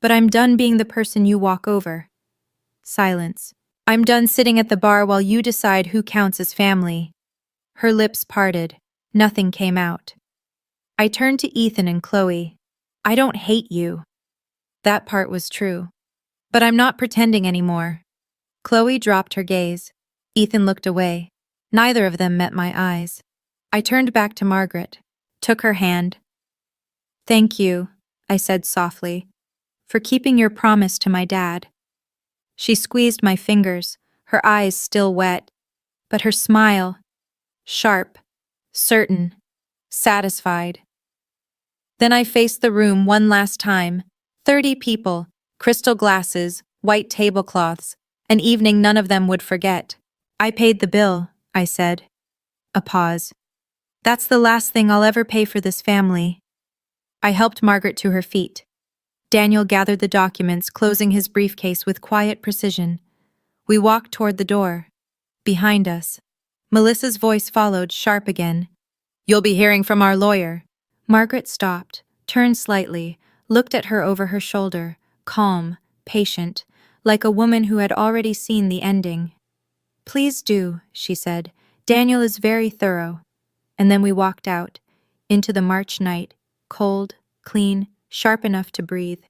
"But I'm done being the person you walk over." Silence. "I'm done sitting at the bar while you decide who counts as family." Her lips parted. Nothing came out. I turned to Ethan and Chloe. "I don't hate you." That part was true. But I'm not pretending anymore. Chloe dropped her gaze. Ethan looked away. Neither of them met my eyes. I turned back to Margaret, took her hand. "Thank you," I said softly, "for keeping your promise to my dad." She squeezed my fingers, her eyes still wet, but her smile, sharp, certain, satisfied. Then I faced the room one last time. 30 people, crystal glasses, white tablecloths, an evening none of them would forget. "I paid the bill," I said. A pause. "That's the last thing I'll ever pay for this family." I helped Margaret to her feet. Daniel gathered the documents, closing his briefcase with quiet precision. We walked toward the door. Behind us, Melissa's voice followed, sharp again. "You'll be hearing from our lawyer." Margaret stopped, turned slightly, looked at her over her shoulder, calm, patient, like a woman who had already seen the ending. "Please do," she said. "Daniel is very thorough." And then we walked out, into the March night, cold, clean, sharp enough to breathe.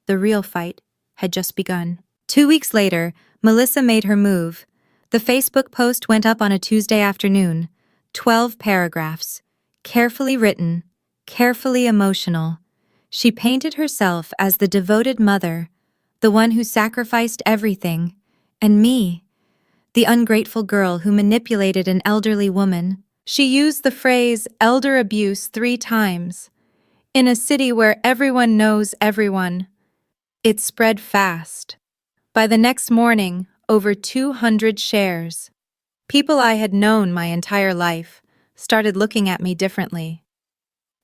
The real fight had just begun. 2 weeks later, Melissa made her move. The Facebook post went up on a Tuesday afternoon. 12 paragraphs. Carefully written, carefully emotional. She painted herself as the devoted mother, the one who sacrificed everything, and me, the ungrateful girl who manipulated an elderly woman. She used the phrase elder abuse 3 times. In a city where everyone knows everyone. It spread fast. By the next morning, over 200 shares. People I had known my entire life started looking at me differently.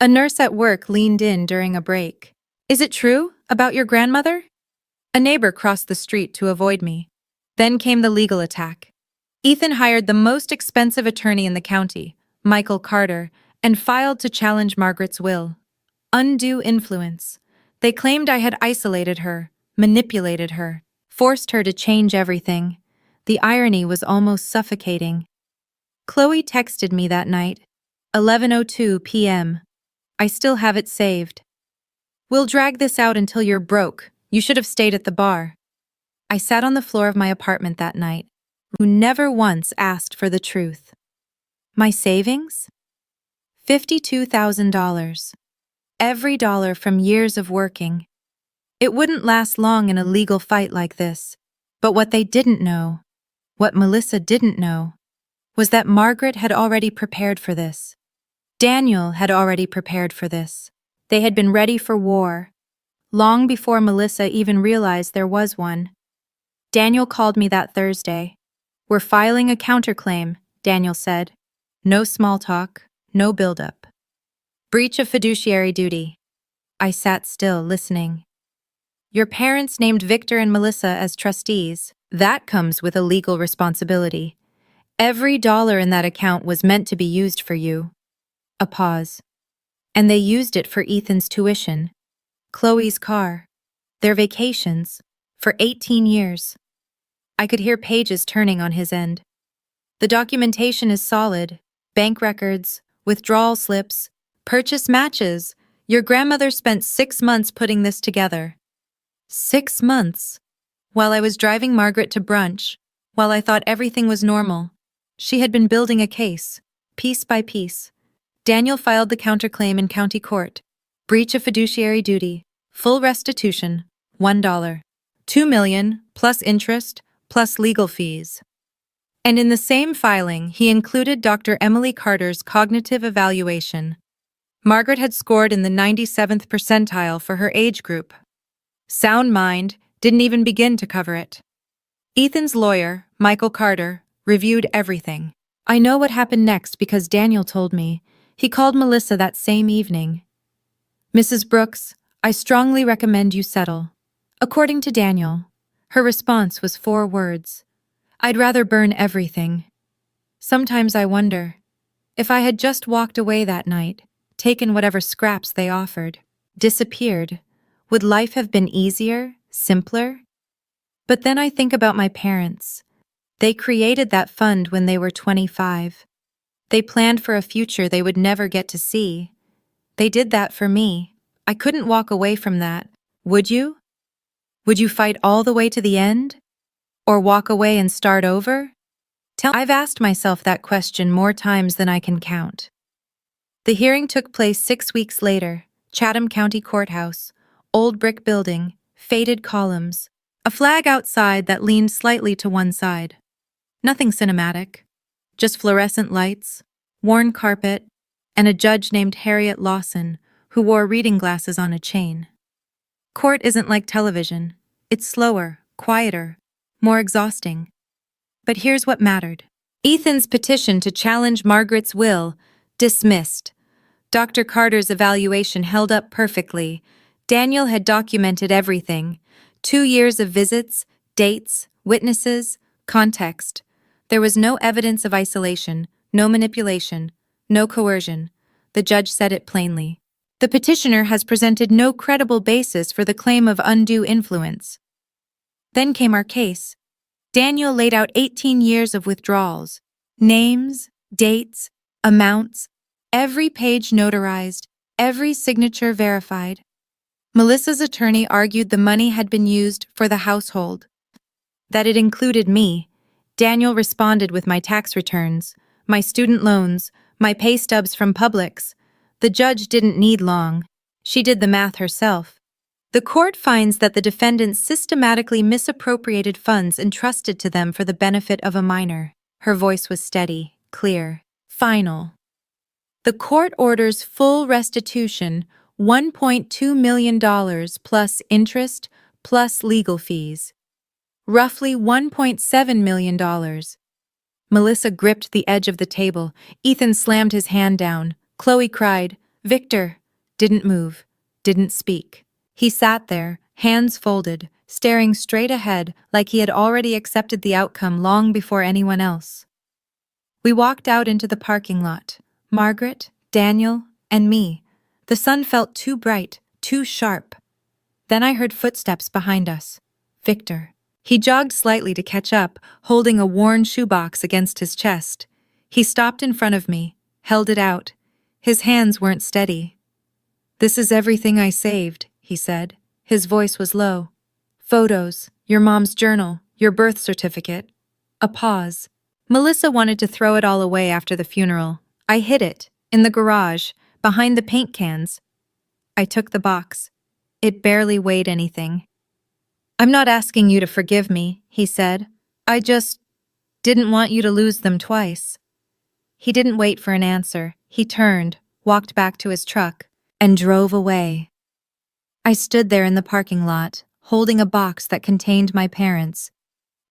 A nurse at work leaned in during a break. "Is it true about your grandmother?" A neighbor crossed the street to avoid me. Then came the legal attack. Ethan hired the most expensive attorney in the county, Michael Carter, and filed to challenge Margaret's will. Undue influence. They claimed I had isolated her, manipulated her, forced her to change everything. The irony was almost suffocating. Chloe texted me that night, 11:02 p.m. I still have it saved. "We'll drag this out until you're broke. You should have stayed at the bar." I sat on the floor of my apartment that night, who never once asked for the truth. My savings? $52,000. Every dollar from years of working. It wouldn't last long in a legal fight like this. But what they didn't know, what Melissa didn't know, was that Margaret had already prepared for this. Daniel had already prepared for this. They had been ready for war, long before Melissa even realized there was one. Daniel called me that Thursday. "We're filing a counterclaim," Daniel said. No small talk, no build-up. "Breach of fiduciary duty." I sat still, listening. "Your parents named Victor and Melissa as trustees. That comes with a legal responsibility. Every dollar in that account was meant to be used for you." A pause. "And they used it for Ethan's tuition, Chloe's car, their vacations, for 18 years. I could hear pages turning on his end. "The documentation is solid. Bank records, withdrawal slips, purchase matches. Your grandmother spent 6 months putting this together." 6 months. While I was driving Margaret to brunch, while I thought everything was normal, she had been building a case, piece by piece. Daniel filed the counterclaim in county court. Breach of fiduciary duty, full restitution, $1. $2 million, plus interest, plus legal fees. And in the same filing, he included Dr. Emily Carter's cognitive evaluation. Margaret had scored in the 97th percentile for her age group. Sound Mind didn't even begin to cover it. Ethan's lawyer, Michael Carter, reviewed everything. I know what happened next because Daniel told me. He called Melissa that same evening. "Mrs. Brooks, I strongly recommend you settle." According to Daniel, her response was 4 words. "I'd rather burn everything." Sometimes I wonder, if I had just walked away that night, taken whatever scraps they offered, disappeared, would life have been easier, simpler? But then I think about my parents. They created that fund when they were 25. They planned for a future they would never get to see. They did that for me. I couldn't walk away from that. Would you? Would you fight all the way to the end? Or walk away and start over? I've asked myself that question more times than I can count. The hearing took place 6 weeks later, Chatham County Courthouse, old brick building, faded columns, a flag outside that leaned slightly to one side. Nothing cinematic, just fluorescent lights, worn carpet, and a judge named Harriet Lawson who wore reading glasses on a chain. Court isn't like television. It's slower, quieter, more exhausting. But here's what mattered. Ethan's petition to challenge Margaret's will, dismissed. Dr. Carter's evaluation held up perfectly. Daniel had documented everything. 2 years of visits, dates, witnesses, context. There was no evidence of isolation, no manipulation, no coercion. The judge said it plainly. The petitioner has presented no credible basis for the claim of undue influence. Then came our case. Daniel laid out 18 years of withdrawals. Names, dates, amounts, every page notarized, every signature verified. Melissa's attorney argued the money had been used for the household, that it included me. Daniel responded with my tax returns, my student loans, my pay stubs from Publix. The judge didn't need long. She did the math herself. The court finds that the defendants systematically misappropriated funds entrusted to them for the benefit of a minor. Her voice was steady, clear, final. The court orders full restitution, $1.2 million plus interest plus legal fees. Roughly $1.7 million. Melissa gripped the edge of the table. Ethan slammed his hand down. Chloe cried, "Victor!" Didn't move, didn't speak. He sat there, hands folded, staring straight ahead like he had already accepted the outcome long before anyone else. We walked out into the parking lot. Margaret, Daniel, and me. The sun felt too bright, too sharp. Then I heard footsteps behind us. Victor. He jogged slightly to catch up, holding a worn shoebox against his chest. He stopped in front of me, held it out. His hands weren't steady. "This is everything I saved," he said. His voice was low. "Photos, your mom's journal, your birth certificate." A pause. Melissa wanted to throw it all away after the funeral. I hid it, in the garage, behind the paint cans. I took the box. It barely weighed anything. "I'm not asking you to forgive me," he said. "I just didn't want you to lose them twice." He didn't wait for an answer. He turned, walked back to his truck, and drove away. I stood there in the parking lot, holding a box that contained my parents,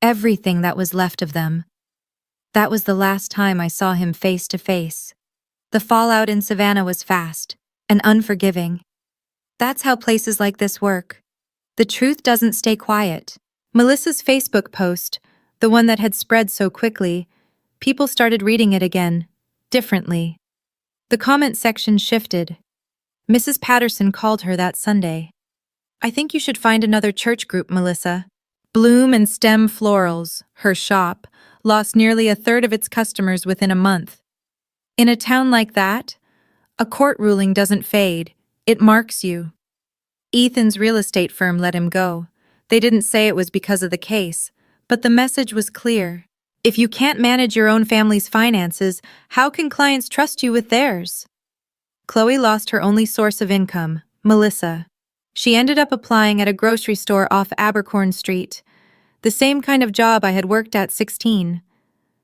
everything that was left of them. That was the last time I saw him face to face. The fallout in Savannah was fast and unforgiving. That's how places like this work. The truth doesn't stay quiet. Melissa's Facebook post, the one that had spread so quickly, people started reading it again, differently. The comment section shifted. Mrs. Patterson called her that Sunday. "I think you should find another church group, Melissa." Bloom and Stem Florals, her shop, lost nearly a third of its customers within a month. In a town like that, a court ruling doesn't fade, it marks you. Ethan's real estate firm let him go. They didn't say it was because of the case, but the message was clear. If you can't manage your own family's finances, how can clients trust you with theirs? Chloe lost her only source of income, Melissa. She ended up applying at a grocery store off Abercorn Street, the same kind of job I had worked at 16.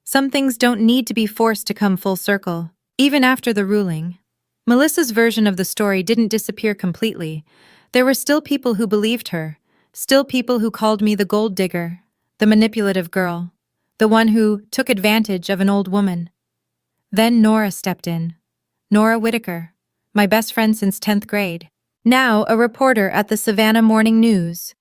Some things don't need to be forced to come full circle, even after the ruling. Melissa's version of the story didn't disappear completely. There were still people who believed her, still people who called me the gold digger, the manipulative girl, the one who took advantage of an old woman. Then Nora stepped in. Nora Whitaker, my best friend since 10th grade, now a reporter at the Savannah Morning News.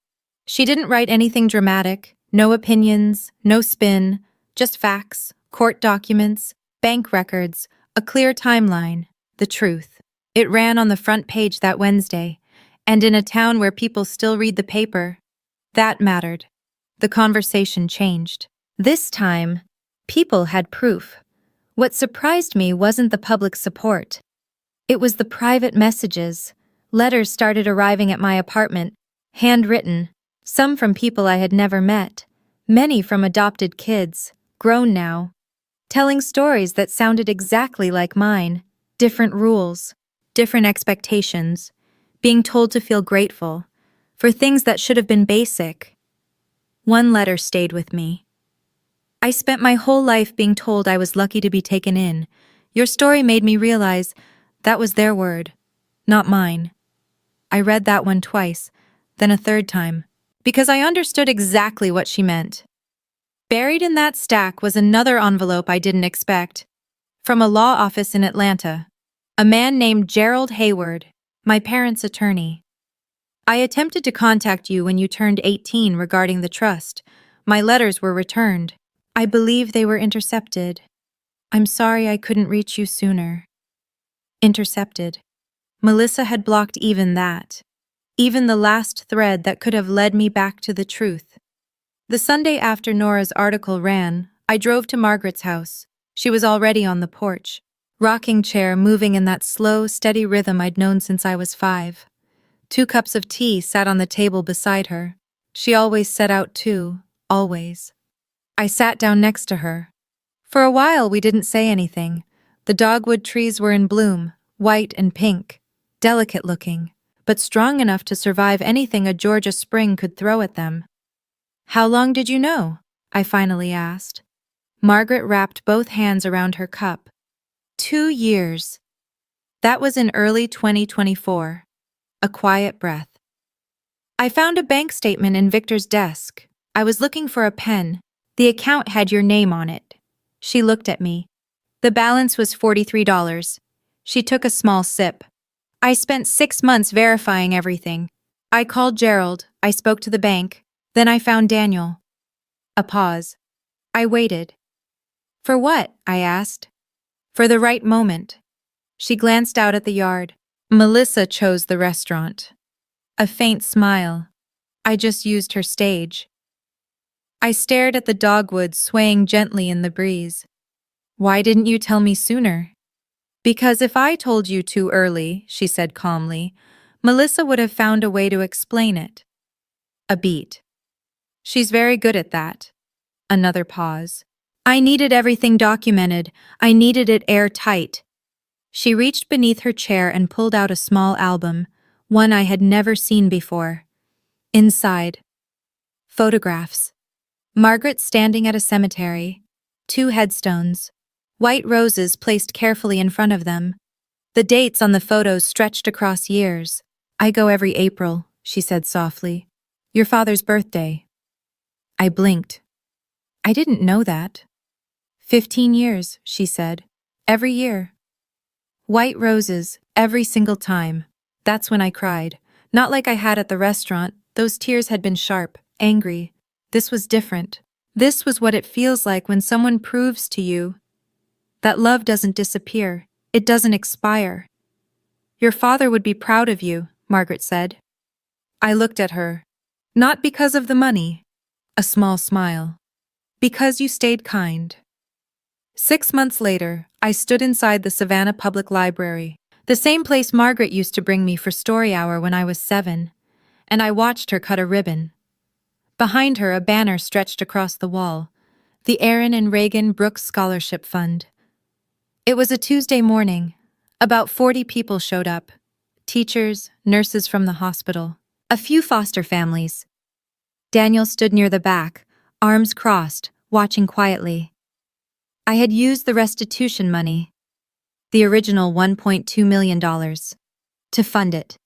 She didn't write anything dramatic, no opinions, no spin, just facts, court documents, bank records, a clear timeline, the truth. It ran on the front page that Wednesday, and in a town where people still read the paper. That mattered. The conversation changed. This time, people had proof. What surprised me wasn't the public support. It was the private messages. Letters started arriving at my apartment, handwritten, some from people I had never met, many from adopted kids, grown now, telling stories that sounded exactly like mine, different rules, different expectations, being told to feel grateful for things that should have been basic. One letter stayed with me. "I spent my whole life being told I was lucky to be taken in. Your story made me realize that was their word, not mine." I read that one twice, then a third time, because I understood exactly what she meant. Buried in that stack was another envelope I didn't expect, from a law office in Atlanta, A man named Gerald Hayward, my parents' attorney. I attempted to contact you when you turned 18 regarding the trust. My letters were returned. I believe they were intercepted. I'm sorry I couldn't reach you sooner. Intercepted. Melissa had blocked even that. Even the last thread that could have led me back to the truth. The Sunday after Nora's article ran, I drove to Margaret's house. She was already on the porch, rocking chair moving in that slow, steady rhythm I'd known since I was 5. 2 cups of tea sat on the table beside her. She always set out 2, always. I sat down next to her. For a while we didn't say anything. The dogwood trees were in bloom, white and pink, delicate looking, but strong enough to survive anything a Georgia spring could throw at them. How long did you know? I finally asked. Margaret wrapped both hands around her cup. 2 years. That was in early 2024. A quiet breath. I found a bank statement in Victor's desk. I was looking for a pen. The account had your name on it. She looked at me. The balance was $43. She took a small sip. I spent 6 months verifying everything. I called Gerald. I spoke to the bank. Then I found Daniel. A pause. I waited. For what? I asked. For the right moment. She glanced out at the yard. Melissa chose the restaurant. A faint smile. I just used her stage. I stared at the dogwood swaying gently in the breeze. Why didn't you tell me sooner? Because if I told you too early, she said calmly, Melissa would have found a way to explain it. A beat. She's very good at that. Another pause. I needed everything documented. I needed it airtight. She reached beneath her chair and pulled out a small album, one I had never seen before. Inside. Photographs. Margaret standing at a cemetery. 2 headstones. White roses placed carefully in front of them. The dates on the photos stretched across years. I go every April, she said softly. Your father's birthday. I blinked. I didn't know that. 15 years, she said. Every year. White roses, every single time. That's when I cried. Not like I had at the restaurant. Those tears had been sharp, angry. This was different. This was what it feels like when someone proves to you that love doesn't disappear. It doesn't expire. Your father would be proud of you, Margaret said. I looked at her. Not because of the money. A small smile. Because you stayed kind. 6 months later, I stood inside the Savannah Public Library, the same place Margaret used to bring me for story hour when I was 7, and I watched her cut a ribbon. Behind her, a banner stretched across the wall, the Aaron and Reagan Brooks Scholarship Fund. It was a Tuesday morning. About 40 people showed up. Teachers, nurses from the hospital, a few foster families. Daniel stood near the back, arms crossed, watching quietly. I had used the restitution money, the original $1.2 million, to fund it.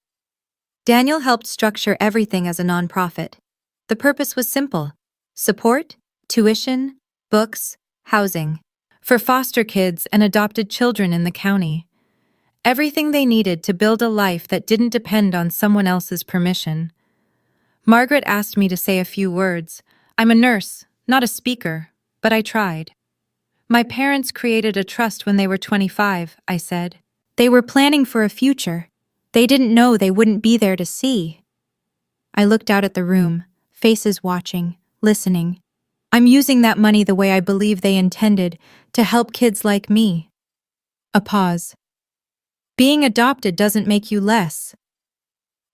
Daniel helped structure everything as a nonprofit. The purpose was simple: support, tuition, books, housing, for foster kids and adopted children in the county. Everything they needed to build a life that didn't depend on someone else's permission. Margaret asked me to say a few words. I'm a nurse, not a speaker, but I tried. My parents created a trust when they were 25, I said. They were planning for a future. They didn't know they wouldn't be there to see. I looked out at the room, faces watching, listening. I'm using that money the way I believe they intended, to help kids like me. A pause. Being adopted doesn't make you less.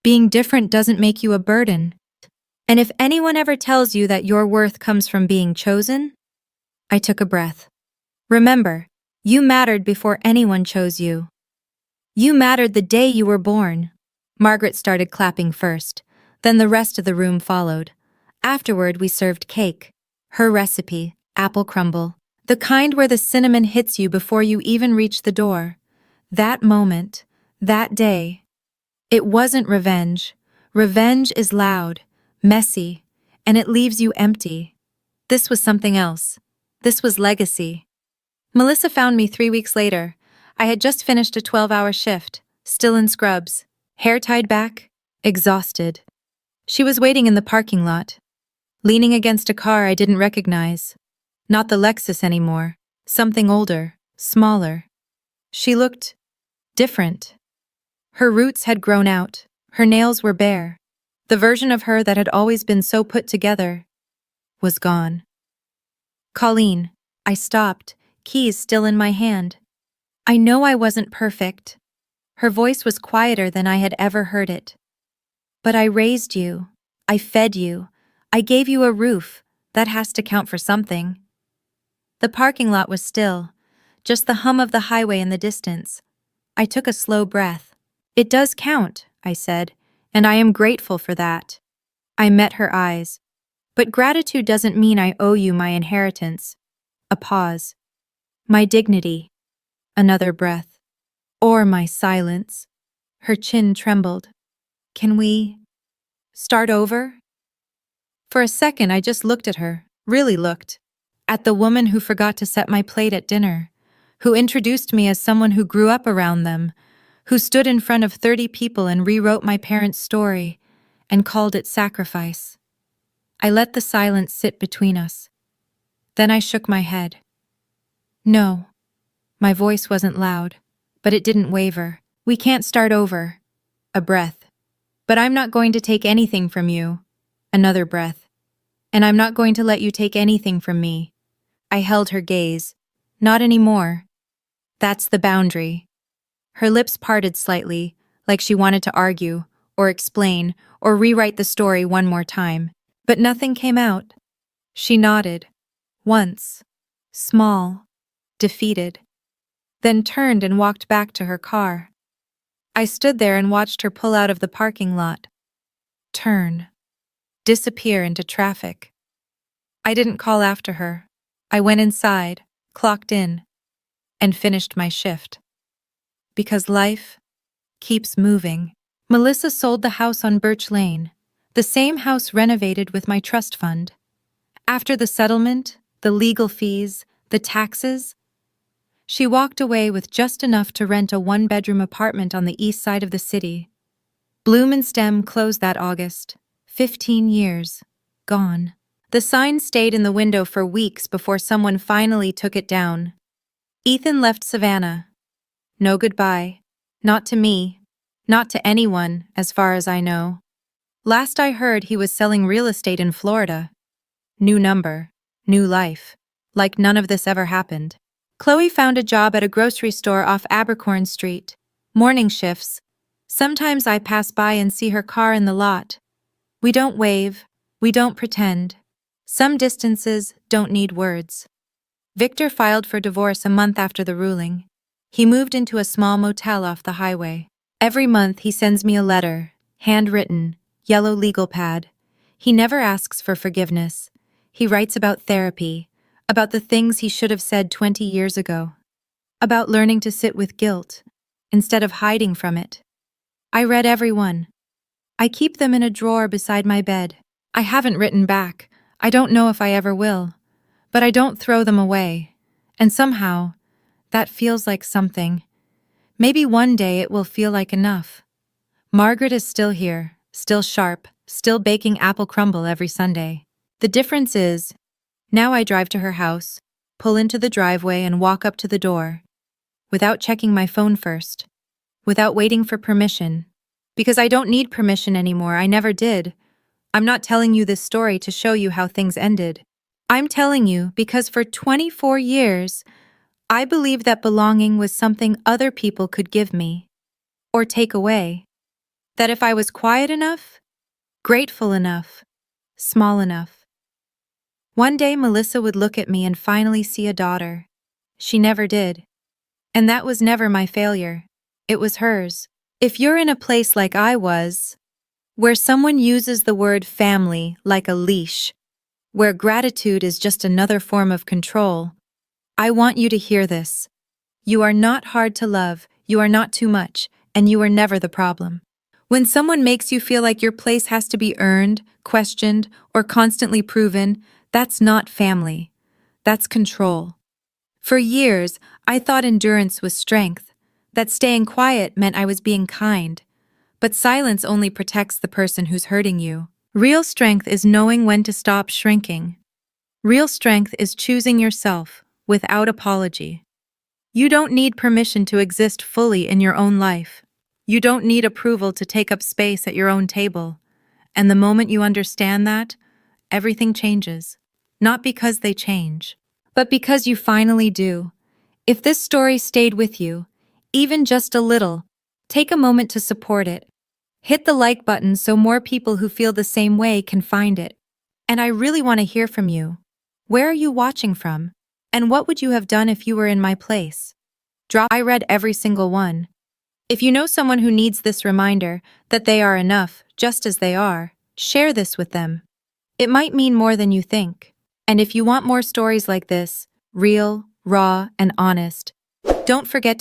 Being different doesn't make you a burden. And if anyone ever tells you that your worth comes from being chosen, I took a breath. Remember, you mattered before anyone chose you. You mattered the day you were born. Margaret started clapping first, then the rest of the room followed. Afterward, we served cake. Her recipe, apple crumble, the kind where the cinnamon hits you before you even reach the door. That moment, that day. It wasn't revenge. Revenge is loud, messy, and it leaves you empty. This was something else. This was legacy. Melissa found me 3 weeks later. I had just finished a 12-hour shift, still in scrubs, hair tied back, exhausted. She was waiting in the parking lot, leaning against a car I didn't recognize. Not the Lexus anymore, something older, smaller. She looked different. Her roots had grown out, her nails were bare. The version of her that had always been so put together was gone. "Colleen," I stopped, keys still in my hand. "I know I wasn't perfect." Her voice was quieter than I had ever heard it. "But I raised you. I fed you. I gave you a roof. That has to count for something." The parking lot was still, just the hum of the highway in the distance. I took a slow breath. "It does count," I said, "and I am grateful for that." I met her eyes. "But gratitude doesn't mean I owe you my inheritance." A pause. "My dignity." Another breath. "Or my silence." Her chin trembled. "Can we start over?" For a second I just looked at her, really looked. At the woman who forgot to set my plate at dinner, who introduced me as someone who grew up around them, who stood in front of 30 people and rewrote my parents' story and called it sacrifice. I let the silence sit between us. Then I shook my head. "No." My voice wasn't loud, but it didn't waver. "We can't start over." A breath. "But I'm not going to take anything from you." Another breath. "And I'm not going to let you take anything from me." I held her gaze. "Not anymore." "That's the boundary." Her lips parted slightly, like she wanted to argue, or explain, or rewrite the story one more time. But nothing came out. She nodded. Once. Small. Defeated. Then turned and walked back to her car. I stood there and watched her pull out of the parking lot. Turn. Disappear into traffic. I didn't call after her. I went inside, clocked in, and finished my shift. Because life keeps moving. Melissa sold the house on Birch Lane, the same house renovated with my trust fund. After the settlement, the legal fees, the taxes, she walked away with just enough to rent a one-bedroom apartment on the east side of the city. Bloom and Stem closed that August. 15 years. Gone. The sign stayed in the window for weeks before someone finally took it down. Ethan left Savannah. No goodbye. Not to me. Not to anyone, as far as I know. Last I heard, he was selling real estate in Florida. New number. New life. Like none of this ever happened. Chloe found a job at a grocery store off Abercorn Street. Morning shifts. Sometimes I pass by and see her car in the lot. We don't wave. We don't pretend. Some distances don't need words. Victor filed for divorce a month after the ruling. He moved into a small motel off the highway. Every month he sends me a letter, handwritten, yellow legal pad. He never asks for forgiveness. He writes about therapy, about the things he should have said 20 years ago, about learning to sit with guilt instead of hiding from it. I read every one. I keep them in a drawer beside my bed. I haven't written back. I don't know if I ever will. But I don't throw them away. And somehow, that feels like something. Maybe one day it will feel like enough. Margaret is still here, still sharp, still baking apple crumble every Sunday. The difference is, now I drive to her house, pull into the driveway and walk up to the door, without checking my phone first, without waiting for permission. Because I don't need permission anymore, I never did. I'm not telling you this story to show you how things ended. I'm telling you because for 24 years, I believed that belonging was something other people could give me, or take away. That if I was quiet enough, grateful enough, small enough, one day Melissa would look at me and finally see a daughter. She never did. And that was never my failure. It was hers. If you're in a place like I was, where someone uses the word family like a leash, where gratitude is just another form of control, I want you to hear this. You are not hard to love, you are not too much, and you are never the problem. When someone makes you feel like your place has to be earned, questioned, or constantly proven, that's not family. That's control. For years, I thought endurance was strength, that staying quiet meant I was being kind. But silence only protects the person who's hurting you. Real strength is knowing when to stop shrinking. Real strength is choosing yourself, without apology. You don't need permission to exist fully in your own life. You don't need approval to take up space at your own table. And the moment you understand that, everything changes. Not because they change, but because you finally do. If this story stayed with you, even just a little, take a moment to support it. Hit the like button so more people who feel the same way can find it. And I really want to hear from you. Where are you watching from? And what would you have done if you were in my place? I read every single one. If you know someone who needs this reminder that they are enough, just as they are, share this with them. It might mean more than you think. And if you want more stories like this, real, raw, and honest, don't forget to